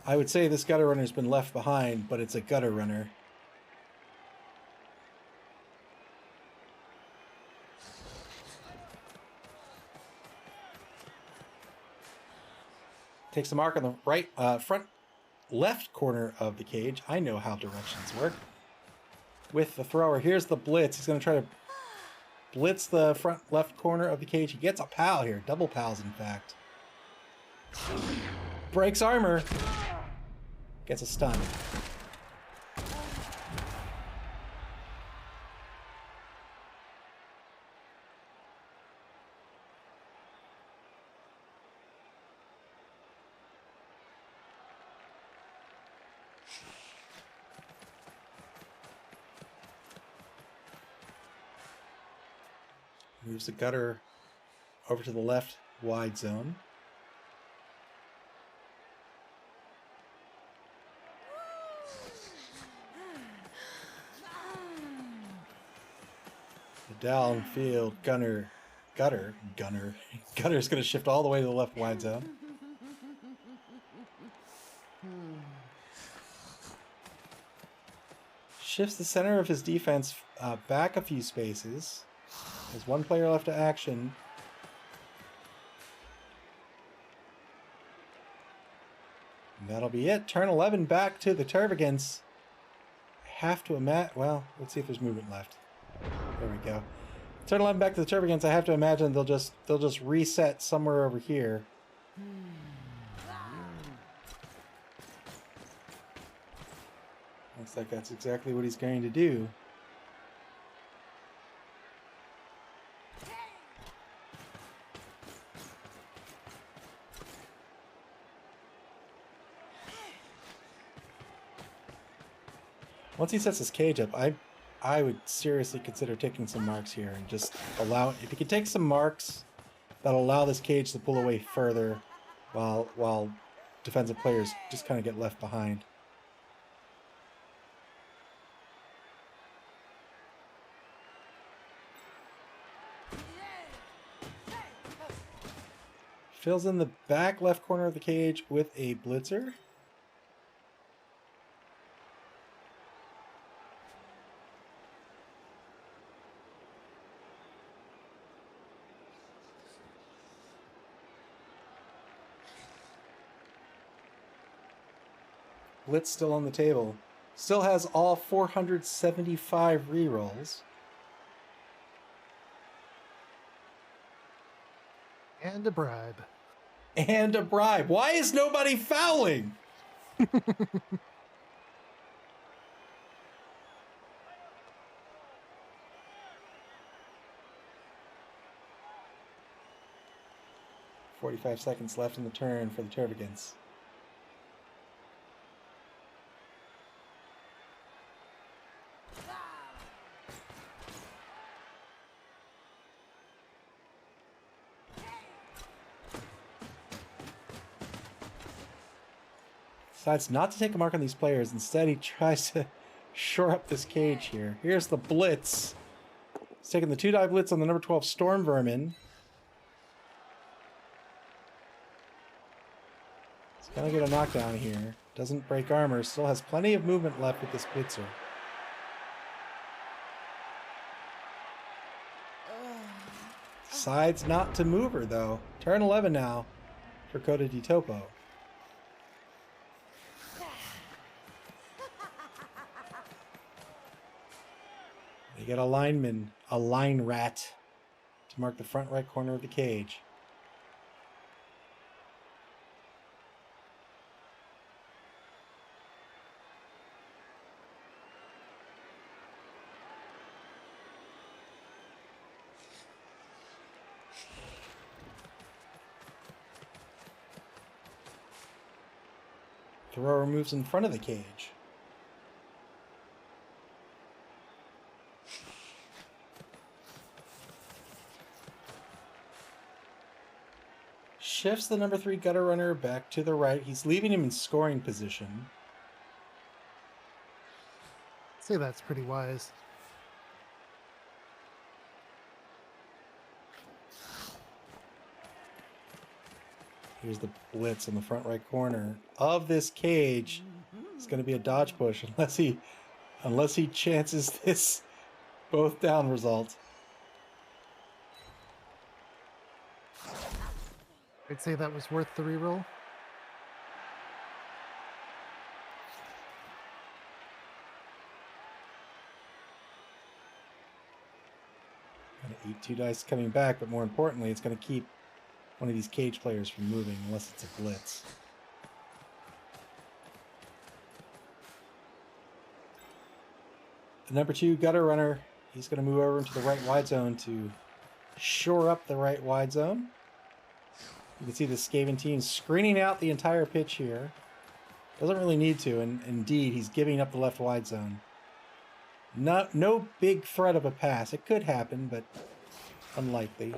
I would say this gutter runner's been left behind, but it's a gutter runner. Takes the mark on the right, front left corner of the cage. I know how directions work. With the thrower, here's the blitz. He's going to try to blitz the front left corner of the cage. He gets a pal here. Double pals, in fact. Breaks armor. Gets a stun. Moves the gutter over to the left wide zone. The downfield gunner. Gunner's going to shift all the way to the left wide zone. Shifts the center of his defense back a few spaces. There's one player left to action. And that'll be it. Turn 11 back to the Tervagants. Have to imagine... Well, let's see if there's movement left. There we go. Turn 11 back to the Tervagants. I have to imagine they'll just reset somewhere over here. Looks like that's exactly what he's going to do. Once he sets his cage up, I would seriously consider taking some marks here and just allow... If he could take some marks that'll allow this cage to pull away further while defensive players just kind of get left behind. Fills in the back left corner of the cage with a blitzer. Blitz still on the table. Still has all 475 rerolls. And a bribe. And a bribe. Why is nobody fouling? "45 seconds left in the turn for the Tervagants. Decides not to take a mark on these players. Instead, he tries to shore up this cage here. Here's the blitz. He's taking the 2-dive blitz on the number 12 Storm Vermin. He's gonna get a knockdown here. Doesn't break armor. Still has plenty of movement left with this blitzer. Decides not to move her, though. Turn 11 now for Coda di Topo. You get a lineman, a line rat, to mark the front right corner of the cage. Thrower moves in front of the cage. Shifts the number 3 gutter runner back to the right. He's leaving him in scoring position. I'd say that's pretty wise. Here's the blitz in the front right corner of this cage. It's going to be a dodge push unless he chances this both down result. I'd say that was worth the reroll. Going to eat 2 dice coming back, but more importantly, it's going to keep one of these cage players from moving unless it's a blitz. The number 2 gutter runner, he's going to move over into the right wide zone to shore up the right wide zone. You can see the Skaven team screening out the entire pitch here. Doesn't really need to, and indeed, he's giving up the left wide zone. No big threat of a pass. It could happen, but unlikely.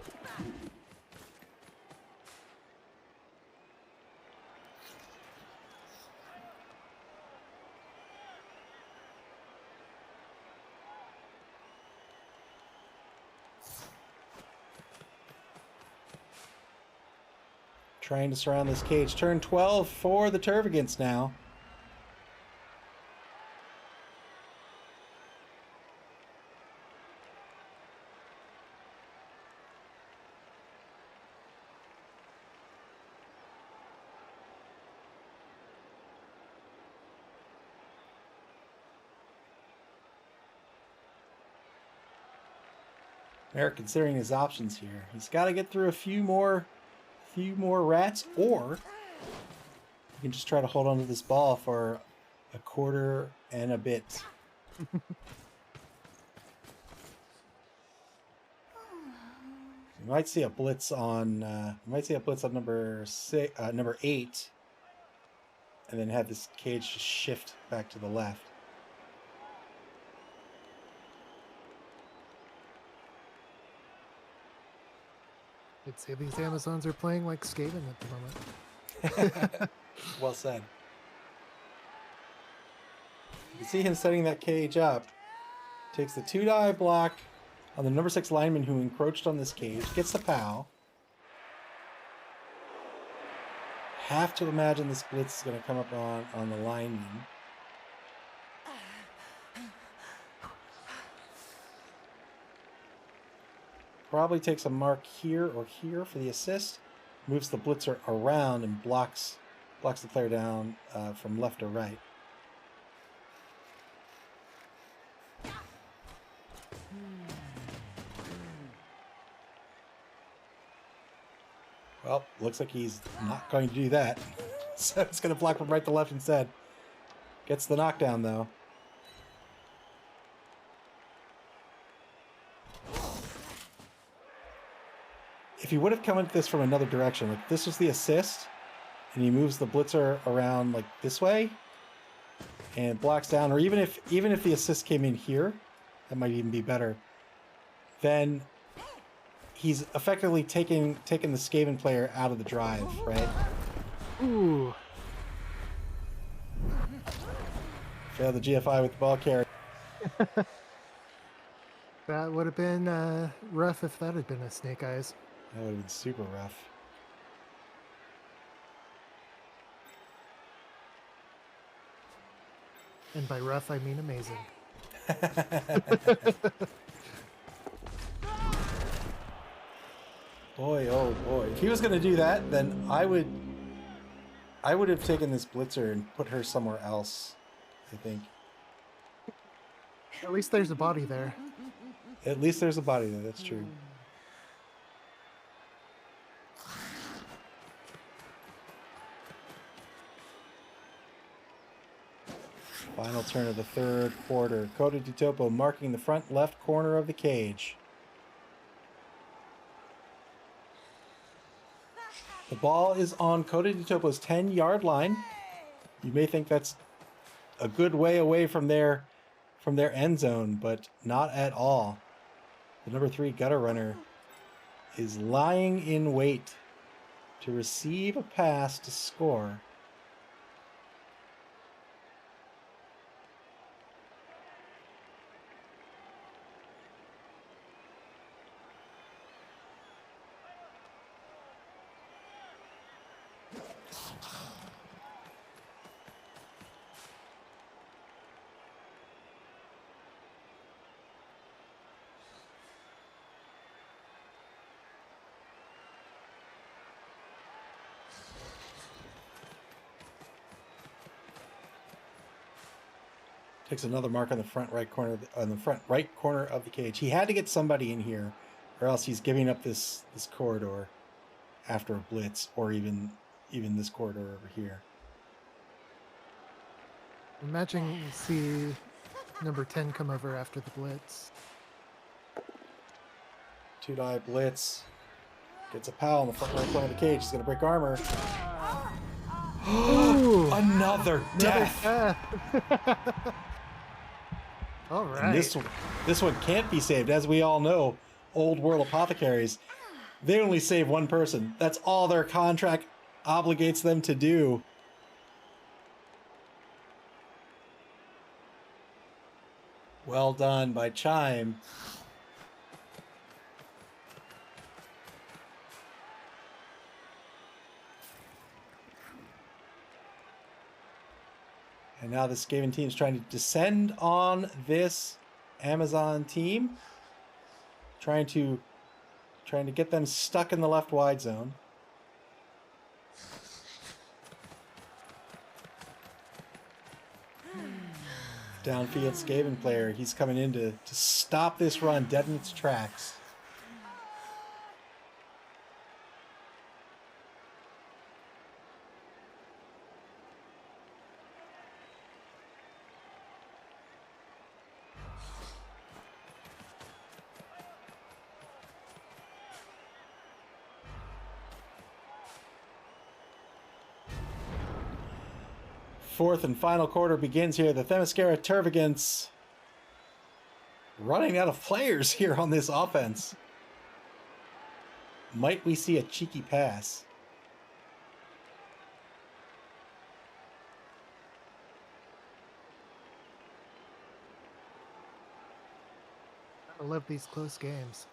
trying to surround this cage. Turn 12 for the Tervagants now. Eric considering his options here. He's got to get through a few more rats, or he can just try to hold on to this ball for a quarter and a bit. You might see a blitz on number 8, and then have this cage just shift back to the left. I'd say these Amazons are playing like Skaven at the moment. Well said. You can see him setting that cage up. Takes the 2-die block on the number 6 lineman who encroached on this cage. Gets the POW. Have to imagine this blitz is going to come up on the lineman. Probably takes a mark here or here for the assist. Moves the blitzer around and blocks the player down from left or right. Well, looks like he's not going to do that. So it's going to block from right to left instead. Gets the knockdown, though. If he would have come at this from another direction, like this was the assist, and he moves the blitzer around like this way, and blocks down, or even if the assist came in here, that might even be better. Then he's effectively taking the Skaven player out of the drive, right? Ooh. Fail the GFI with the ball carry. That would have been rough if that had been a Snake Eyes. That would have been super rough. And by rough, I mean amazing. Boy, oh boy. If he was going to do that, then I would have taken this blitzer and put her somewhere else, I think. At least there's a body there. At least there's a body there, that's true. Final turn of the third quarter. Coda to Topo marking the front left corner of the cage. The ball is on Coda to Topo's 10-yard line. You may think that's a good way away from their end zone, but not at all. The number 3 gutter runner is lying in wait to receive a pass to score. Takes another mark on the front right corner of the cage. He had to get somebody in here, or else he's giving up this corridor after a blitz, or even this corridor over here. Imagine you see number 10 come over after the blitz. 2-die blitz. Gets a POW on the front right corner of the cage. He's going to break armor. Another death! All right. And this one can't be saved. As we all know, old world apothecaries, they only save one person. That's all their contract obligates them to do. Well done by Chime. And now the Skaven team is trying to descend on this Amazon team. Trying to get them stuck in the left wide zone. Downfield Skaven player. He's coming in to stop this run dead in its tracks. Fourth and final quarter begins here. The Themyscira Tervagants running out of players here on this offense. Might we see a cheeky pass? I love these close games.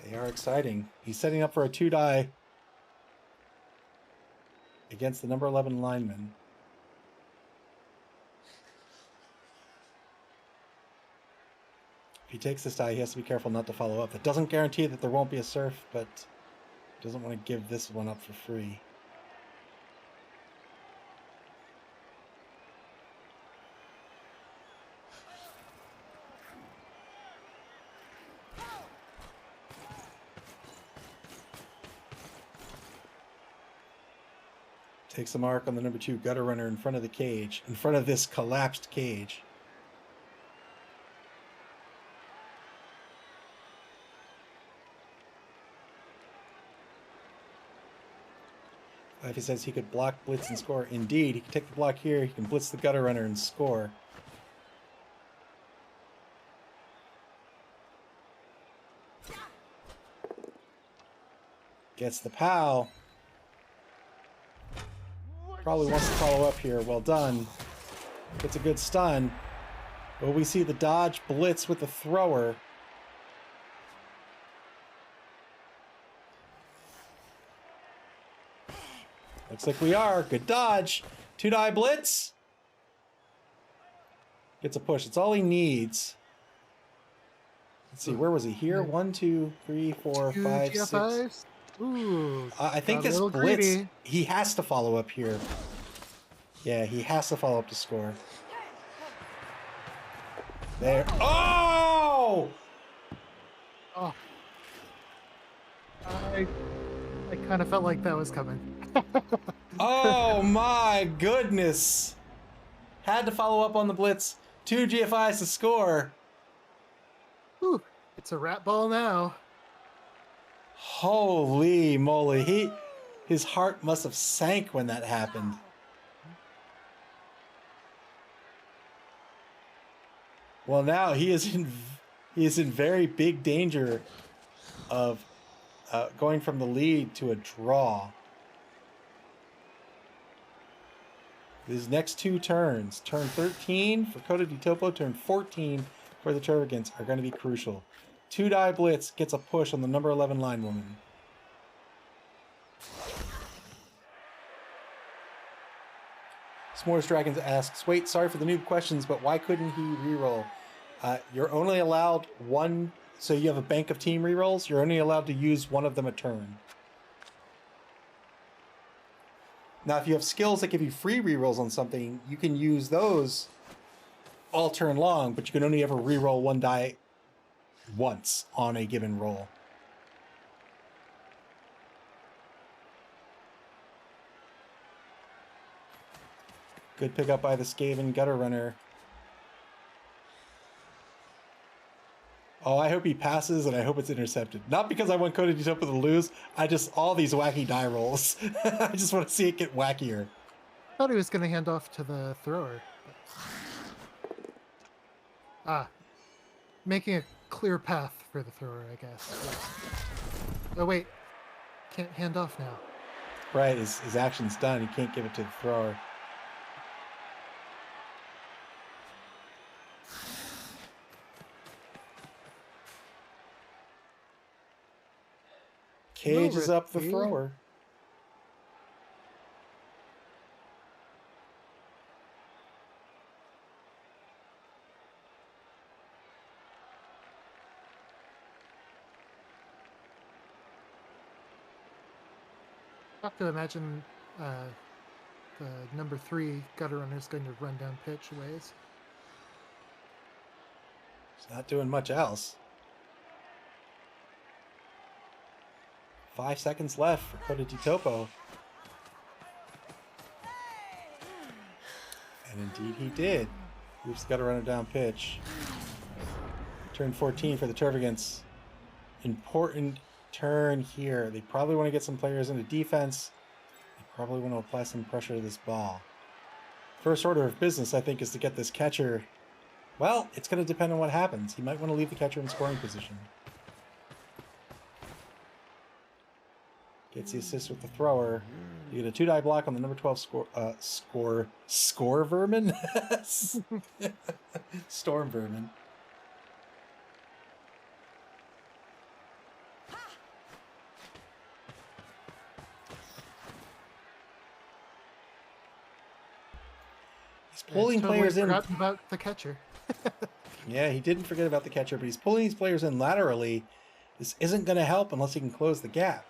They are exciting. He's setting up for a 2-die against the number 11 lineman. If he takes this die, he has to be careful not to follow up. That doesn't guarantee that there won't be a surf, but he doesn't want to give this one up for free. Takes a mark on the number 2 gutter runner in front of the cage, in front of this collapsed cage. If he says he could block, blitz, and score. Indeed, he can take the block here, he can blitz the gutter runner and score. Gets the POW. Probably wants to follow up here. Well done. Gets a good stun. Will we see the dodge blitz with the thrower? Looks like we are. Good dodge. 2-die blitz. Gets a push. It's all he needs. Let's see. Where was he? Here? 1, 2, 3, 4, 5, 6. Ooh, I think this blitz, greedy. He has to follow up here. Yeah, he has to follow up to score. There. Oh! Oh. I kind of felt like that was coming. Oh my goodness. Had to follow up on the blitz. 2 GFIs to score. Ooh, it's a rat ball now. Holy moly. His heart must have sank when that happened. Well, now he is in very big danger of going from the lead to a draw. These next 2 turns, turn 13 for Coda di Topo, turn 14 for the Tervagants, are going to be crucial. 2-die blitz gets a push on the number 11 line woman. S'mores Dragons asks, wait, sorry for the noob questions, but why couldn't he reroll? You're only allowed one, so you have a bank of team rerolls, you're only allowed to use one of them a turn. Now, if you have skills that give you free rerolls on something, you can use those all turn long, but you can only ever reroll 1 die once on a given roll. Good pickup by the Skaven gutter runner. Oh, I hope he passes and I hope it's intercepted. Not because I want Coda di Topo to lose. All these wacky die rolls. I just want to see it get wackier. I thought he was going to hand off to the thrower. Making a clear path for the thrower, I guess. Oh, wait. Can't hand off now. Right, his action's done. He can't give it to the thrower. Cages up the thrower. have to imagine the number 3 gutter runner is going to run down pitch ways. He's not doing much else. 5 seconds left for Coda di Topo. And indeed he did. Moves the gutter runner down pitch. Turn 14 for the Tervagants. Important turn here. They probably want to get some players into defense. They probably want to apply some pressure to this ball. First order of business, I think, is to get this catcher. Well, it's going to depend on what happens. He might want to leave the catcher in scoring position. Gets the assist with the thrower. You get a 2-die block on the number 12 score vermin? Storm vermin. He's pulling players in. Forgotten about the catcher. Yeah, he didn't forget about the catcher, but he's pulling these players in laterally. This isn't going to help unless he can close the gap.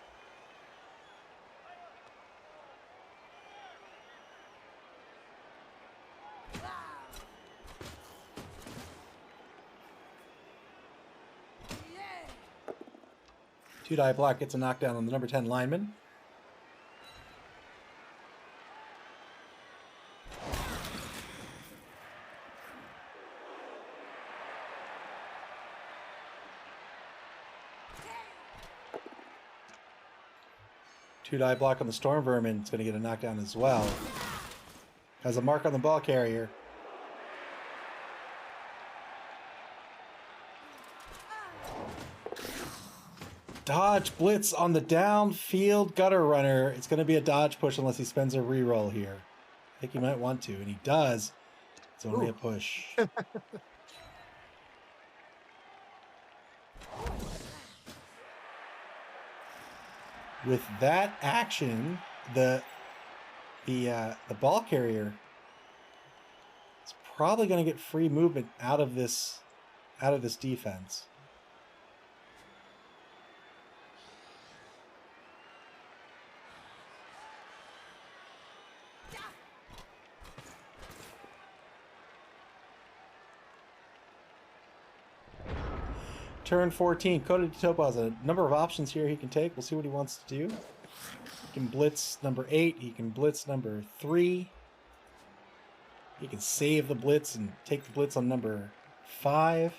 Two-die block gets a knockdown on the number 10 lineman. Two-die block on the Storm Vermin. It's going to get a knockdown as well. Has a mark on the ball carrier. Dodge blitz on the downfield gutter runner. It's going to be a dodge push unless he spends a reroll here. I think he might want to, and he does. It's only a push. With that action, the ball carrier is probably going to get free movement out of this defense. Turn 14. Coda di Topo has a number of options here he can take. We'll see what he wants to do. He can blitz number 8. He can blitz number 3. He can save the blitz and take the blitz on number 5.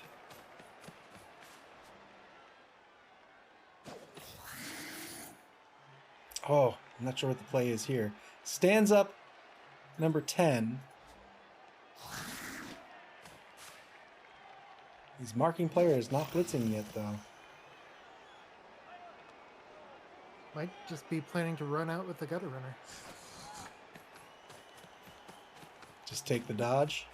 Oh, I'm not sure what the play is here. Stands up number 10. He's marking players, not blitzing yet, though. Might just be planning to run out with the gutter runner. Just take the dodge.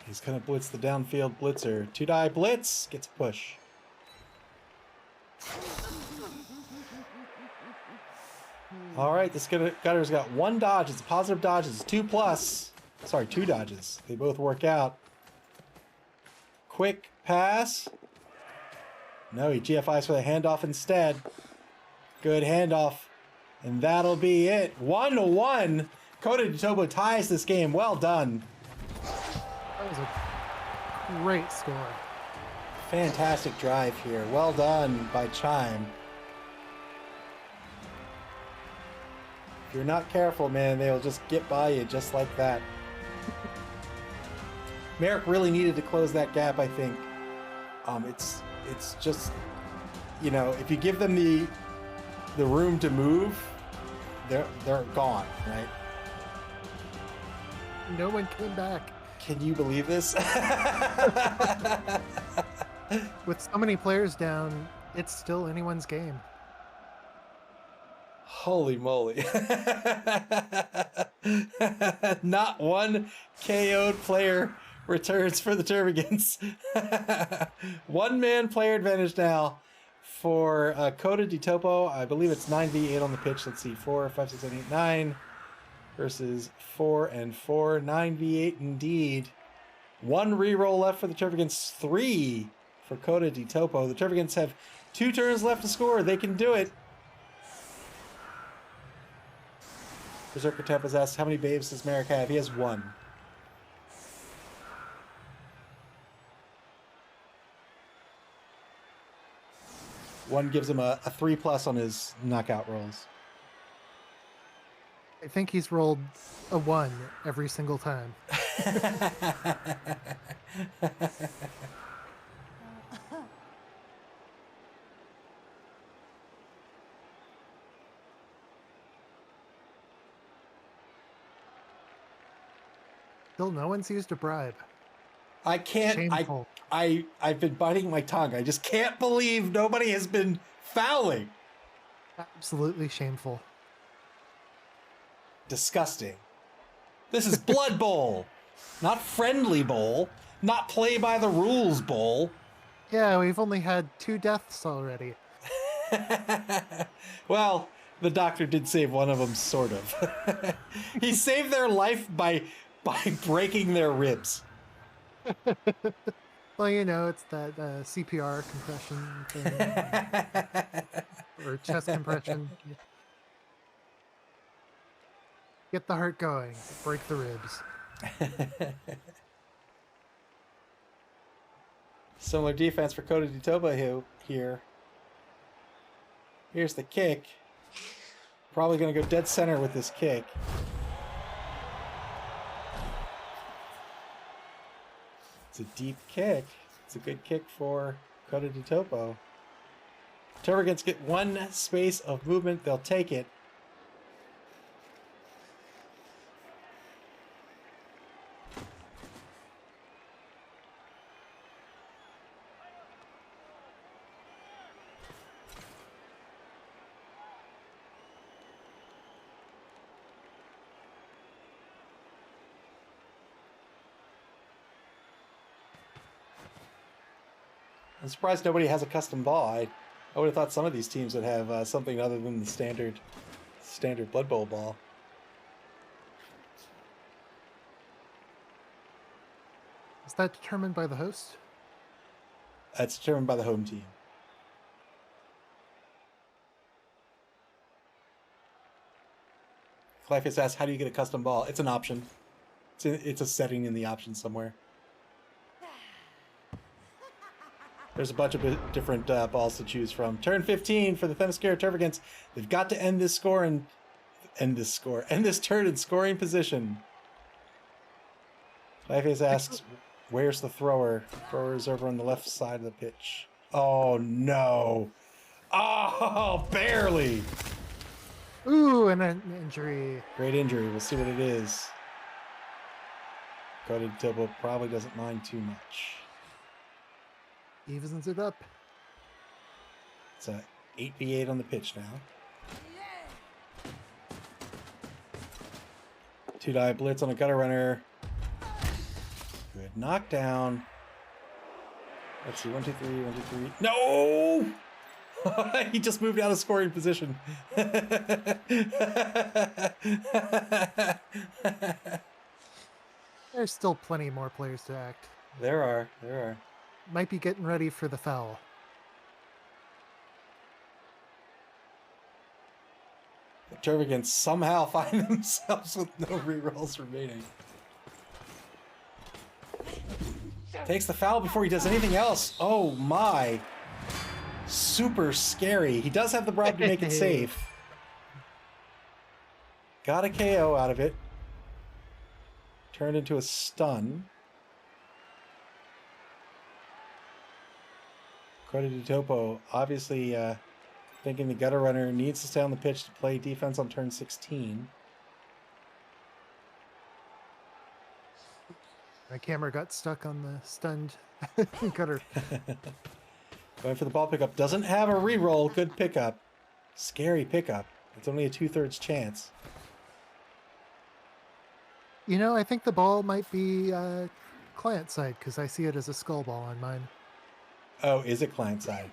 He's going to blitz the downfield blitzer. Two-die blitz. Gets a push. All right, this gutter's got one dodge. It's a positive dodge. It's 2+. Sorry, 2 dodges. They both work out. Quick pass. No, he GFIs for the handoff instead. Good handoff. And that'll be it. 1-1. Coda di Topo ties this game. Well done. That was a great score. Fantastic drive here. Well done by Chime. If you're not careful, man, they'll just get by you just like that. Merrick really needed to close that gap, I think. It's just, you know, if you give them the room to move, they're gone, right? No one came back. Can you believe this? With so many players down, it's still anyone's game. Holy moly. Not one KO'd player returns for the Tervagants. One-man player advantage now for Coda di Topo. I believe it's 9v8 on the pitch. Let's see, 4, 5, 6, 7, 8, 9. versus 4 and 4. 9v8 indeed. 1 reroll left for the Tervagants, 3 for Coda di Topo. The Tervagants have 2 turns left to score. They can do it. Berserker Tempest asks, how many babes does Merrick have? He has 1. One gives him a 3+ on his knockout rolls. I think he's rolled a 1 every single time. Still, no one's used a bribe. I can't. Shameful. I've been biting my tongue. I just can't believe nobody has been fouling. Absolutely shameful. Disgusting. This is Blood Bowl, not Friendly Bowl, not Play by the Rules Bowl. Yeah, we've only had 2 deaths already. Well, the doctor did save one of them, sort of. He saved their life by breaking their ribs. Well, you know, it's that CPR compression thing. Or chest compression. Get the heart going. Break the ribs. Similar defense for Coda di Topo here. Here's the kick. Probably going to go dead center with this kick. It's a deep kick. It's a good kick for Coda di Topo. Tervagants get 1 space of movement. They'll take it. I'm surprised nobody has a custom ball. I would have thought some of these teams would have something other than the standard Blood Bowl ball. Is that determined by the host? That's determined by the home team. Clyphus asks, how do you get a custom ball? It's an option. It's a setting in the options somewhere. There's a bunch of different balls to choose from. Turn 15 for the Themyscira Tervagants. They've got to end this turn in scoring position. Clyphus asks, where's the thrower? Thrower's over on the left side of the pitch. Oh no. Oh, barely. Ooh, and an injury. Great injury. We'll see what it is. Coda di Topo probably doesn't mind too much. Evens it up. It's a 8v8 on the pitch now. 2-die blitz on a gutter runner. Good knockdown. Let's see, 1, 2, 3, 1, 2, 3. No! He just moved out of scoring position. There's still plenty more players to act. There are. Might be getting ready for the foul. The Tervagants somehow find themselves with no rerolls remaining. Takes the foul before he does anything else. Oh my. Super scary. He does have the bribe to make it safe. Got a KO out of it. Turned into a stun. Coda di Topo obviously thinking the gutter runner needs to stay on the pitch to play defense on turn 16. My camera got stuck on the stunned gutter. Going for the ball pickup. Doesn't have a reroll. Good pickup. Scary pickup. It's only a 2/3 chance. You know, I think the ball might be client side because I see it as a skull ball on mine. Oh, is it client side?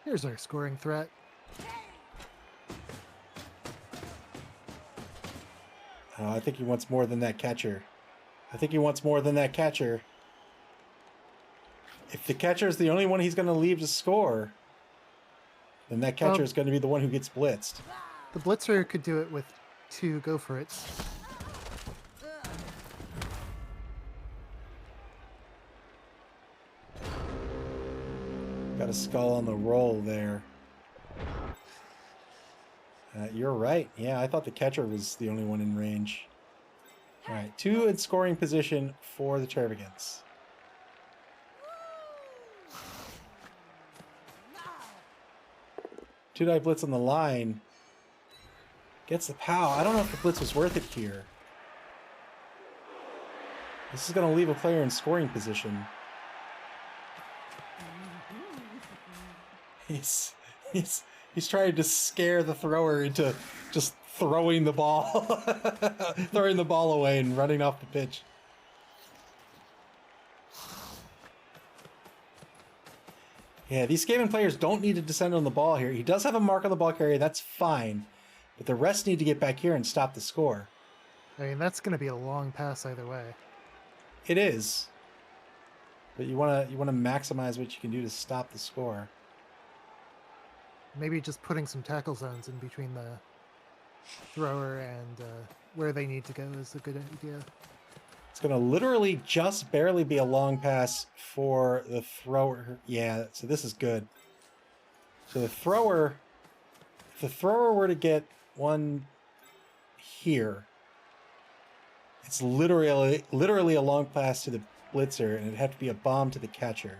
Here's our scoring threat. Oh, I think he wants more than that catcher. I think he wants more than that catcher. If the catcher is the only one he's going to leave to score, then that catcher is going to be the one who gets blitzed. The blitzer could do it with 2 go for it. Got a skull on the roll there. You're right. Yeah, I thought the catcher was the only one in range. All right, 2 in scoring position for the Tervagants. Two-die blitz on the line. Gets the POW. I don't know if the blitz was worth it here. This is going to leave a player in scoring position. He's trying to scare the thrower into just throwing the ball, throwing the ball away and running off the pitch. Yeah, these Skaven players don't need to descend on the ball here. He does have a mark on the ball carrier, that's fine. But the rest need to get back here and stop the score. I mean, that's going to be a long pass either way. It is. But you want to maximize what you can do to stop the score. Maybe just putting some tackle zones in between the thrower and where they need to go is a good idea. It's going to literally just barely be a long pass for the thrower. Yeah, so this is good. So the thrower, if the thrower were to get one here, it's literally a long pass to the blitzer, and it'd have to be a bomb to the catcher.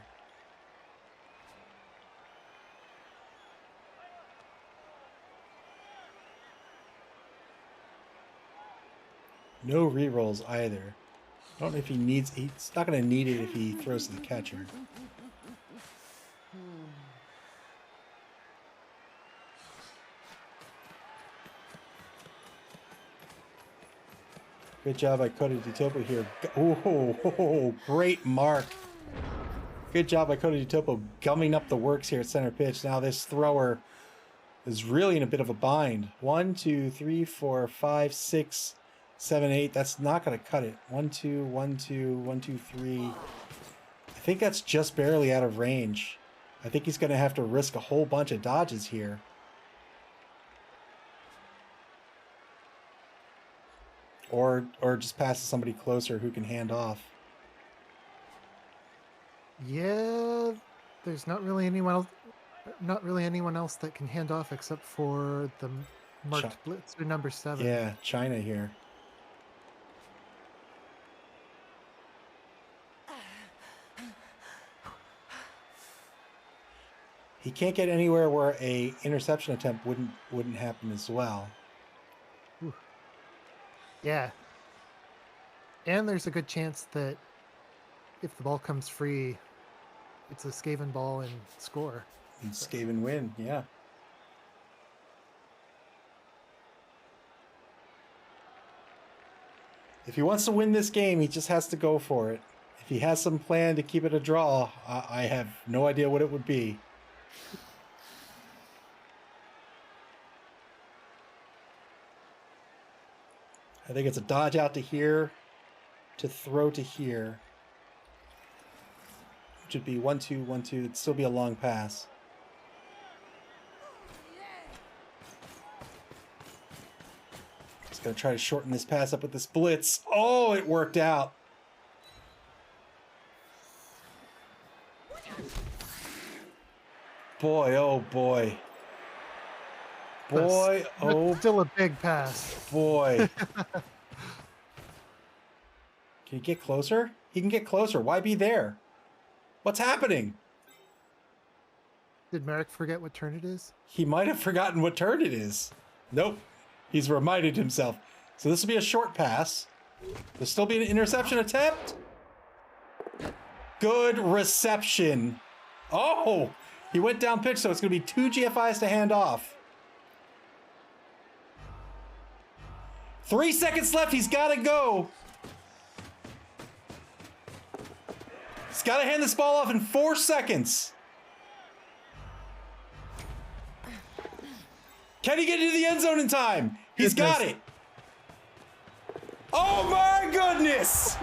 No rerolls either. I don't know if he needs... He's not going to need it if he throws to the catcher. Good job by Coda Topo here. Oh, great mark. Good job by Coda Topo gumming up the works here at center pitch. Now this thrower is really in a bit of a bind. 1, 2, 3, 4, 5, 6... 7, 8, that's not going to cut it. 1, 2, 1, 2, 1, 2, 3. I think that's just barely out of range. I think he's going to have to risk a whole bunch of dodges here. Or just pass to somebody closer who can hand off. Yeah, there's not really anyone else that can hand off except for the marked blitzer number 7. Yeah, China here. He can't get anywhere where a interception attempt wouldn't happen as well. Ooh. Yeah. And there's a good chance that if the ball comes free, it's a Skaven ball and score. And Skaven win, yeah. If he wants to win this game, he just has to go for it. If he has some plan to keep it a draw, I have no idea what it would be. I think it's a dodge out to here, to throw to here. Which would be 1, 2, 1, 2. It'd still be a long pass. Just gonna try to shorten this pass up with this blitz. Oh, it worked out. Boy, oh boy. Boy, oh. Still a big pass. Boy. Can you get closer? He can get closer. Why be there? What's happening? Did Merrick forget what turn it is? He might have forgotten what turn it is. Nope. He's reminded himself. So this will be a short pass. There'll still be an interception attempt. Good reception. Oh! He went down pitch, so it's going to be 2 GFIs to hand off. 3 seconds left. He's got to go. He's got to hand this ball off in 4 seconds. Can he get into the end zone in time? He's got it. Oh my goodness!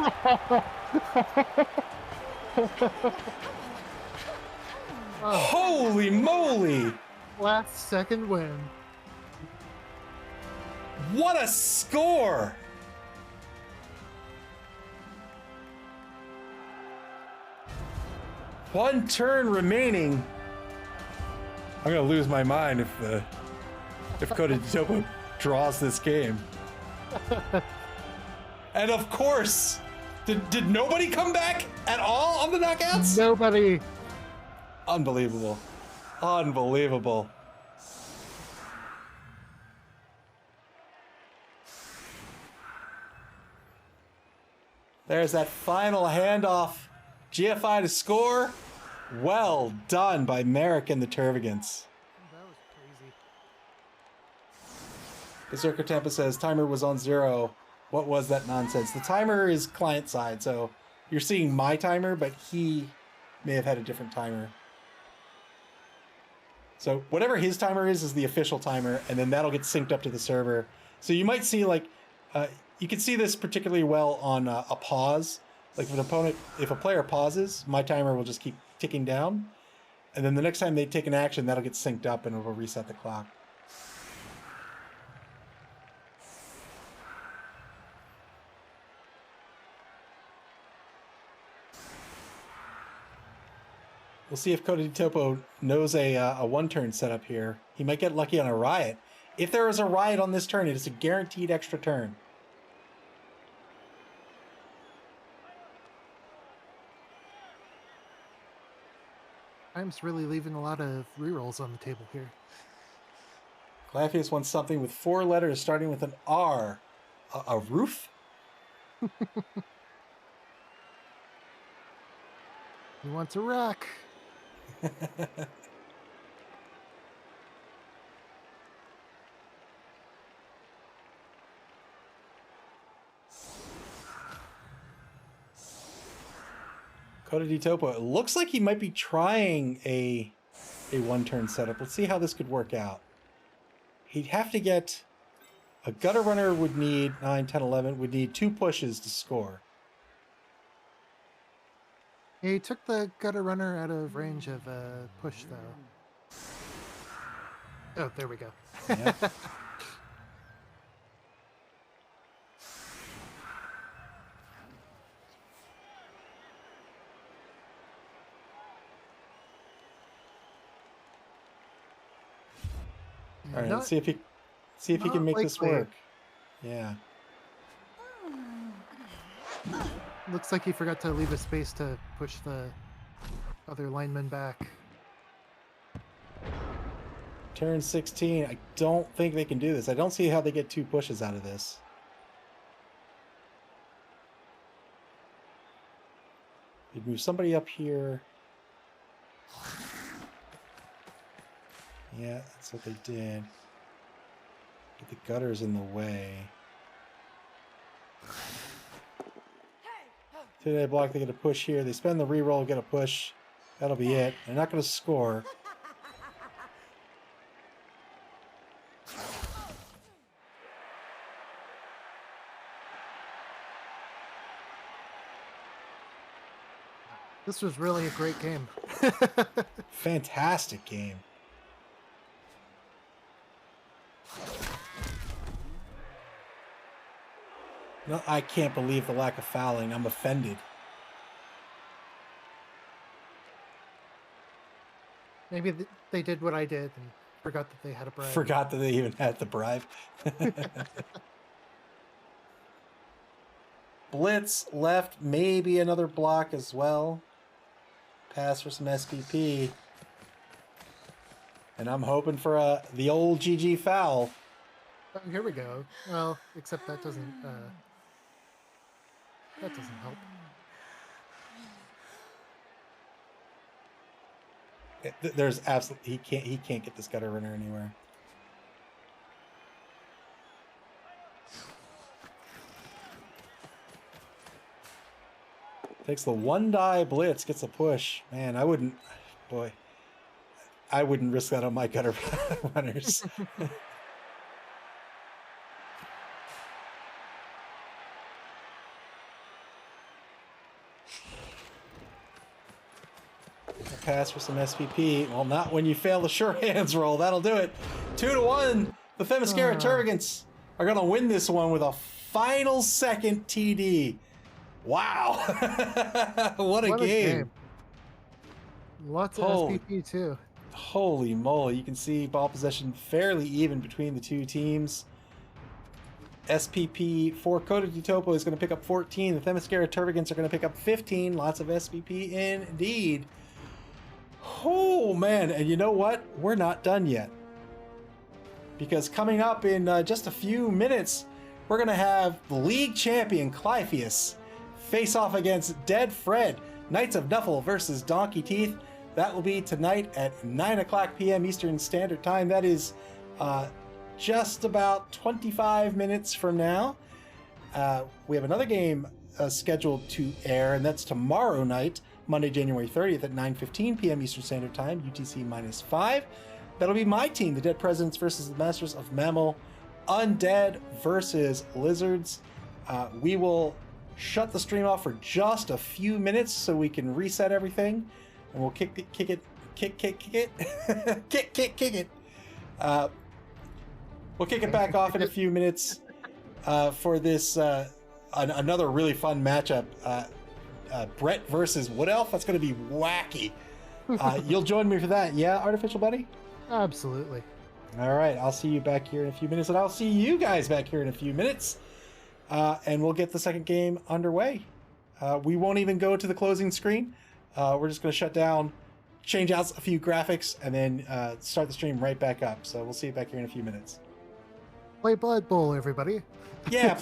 Holy moly! Last second win. What a score! One turn remaining. I'm gonna lose my mind if Coda Topo draws this game. And of course, did nobody come back at all on the knockouts? Nobody. Unbelievable. Unbelievable. There's that final handoff. GFI to score. Well done by Merrick and the Tervagants. That was crazy. Berserker Tampa says timer was on 0. What was that nonsense? The timer is client side, so you're seeing my timer, but he may have had a different timer. So whatever his timer is the official timer, and then that'll get synced up to the server. So you might see like, you can see this particularly well on a pause. Like if a player pauses, my timer will just keep ticking down. And then the next time they take an action, that'll get synced up and it will reset the clock. We'll see if Coda Topo knows a one-turn setup here. He might get lucky on a riot. If there is a riot on this turn, it is a guaranteed extra turn. Time's really leaving a lot of rerolls on the table here. Glafius wants something with 4 letters starting with an R. A roof? He wants a rack. Coda di Topo. It looks like he might be trying a one-turn setup. Let's see how this could work out. He'd have to get... A gutter runner would need 9, 10, 11, would need 2 pushes to score. He took the gutter runner out of range of a push, though. Oh, there we go. Yeah. All right, let's see if he can make this work. Yeah. Looks like he forgot to leave a space to push the other lineman back. Turn 16. I don't think they can do this. I don't see how they get 2 pushes out of this. You'd move somebody up here. Yeah, that's what they did. But the gutter's in the way. They block, they get a push here. They spend the reroll, get a push. That'll be it. They're not going to score. This was really a great game. Fantastic game. No, I can't believe the lack of fouling. I'm offended. Maybe they did what I did and forgot that they had a bribe. Forgot that they even had the bribe. Blitz left, maybe another block as well. Pass for some SPP. And I'm hoping for the old GG foul. Oh, here we go. Well, except that doesn't help. There's absolutely he can't get this gutter runner anywhere. Takes the 1-die blitz, gets a push. Man, I wouldn't risk that on my gutter runners. A pass for some SPP. Well, not when you fail the sure hands roll. That'll do it. 2-1. The Themyscira Tervagants are going to win this one with a final second TD. Wow. What a game. Lots of SPP too. Holy moly. You can see ball possession fairly even between the two teams. SPP for Coda Topo is going to pick up 14. The Themyscira Tervagants are going to pick up 15. Lots of SPP indeed. Oh, man. And you know what? We're not done yet. Because coming up in just a few minutes, we're going to have the league champion Clypheus face off against Dead Fred. Knights of Nuffle versus Donkey Teeth. That will be tonight at 9 o'clock p.m. Eastern Standard Time. That is just about 25 minutes from now. We have another game scheduled to air, and that's tomorrow night, Monday, January 30th at 9:15 p.m. Eastern Standard Time, UTC -5. That'll be my team, the Dead Presidents versus the Masters of MAML, Undead versus Lizards. We will shut the stream off for just a few minutes so we can reset everything, and we'll kick it. We'll kick it back off in a few minutes for this another really fun matchup. Brett versus Wood Elf. That's going to be wacky. You'll join me for that, yeah, Artificial Buddy? Absolutely. All right, I'll see you back here in a few minutes, and I'll see you guys back here in a few minutes, and we'll get the second game underway. We won't even go to the closing screen. We're just going to shut down, change out a few graphics, and then start the stream right back up. So we'll see you back here in a few minutes. Play Blood Bowl, everybody. Yeah.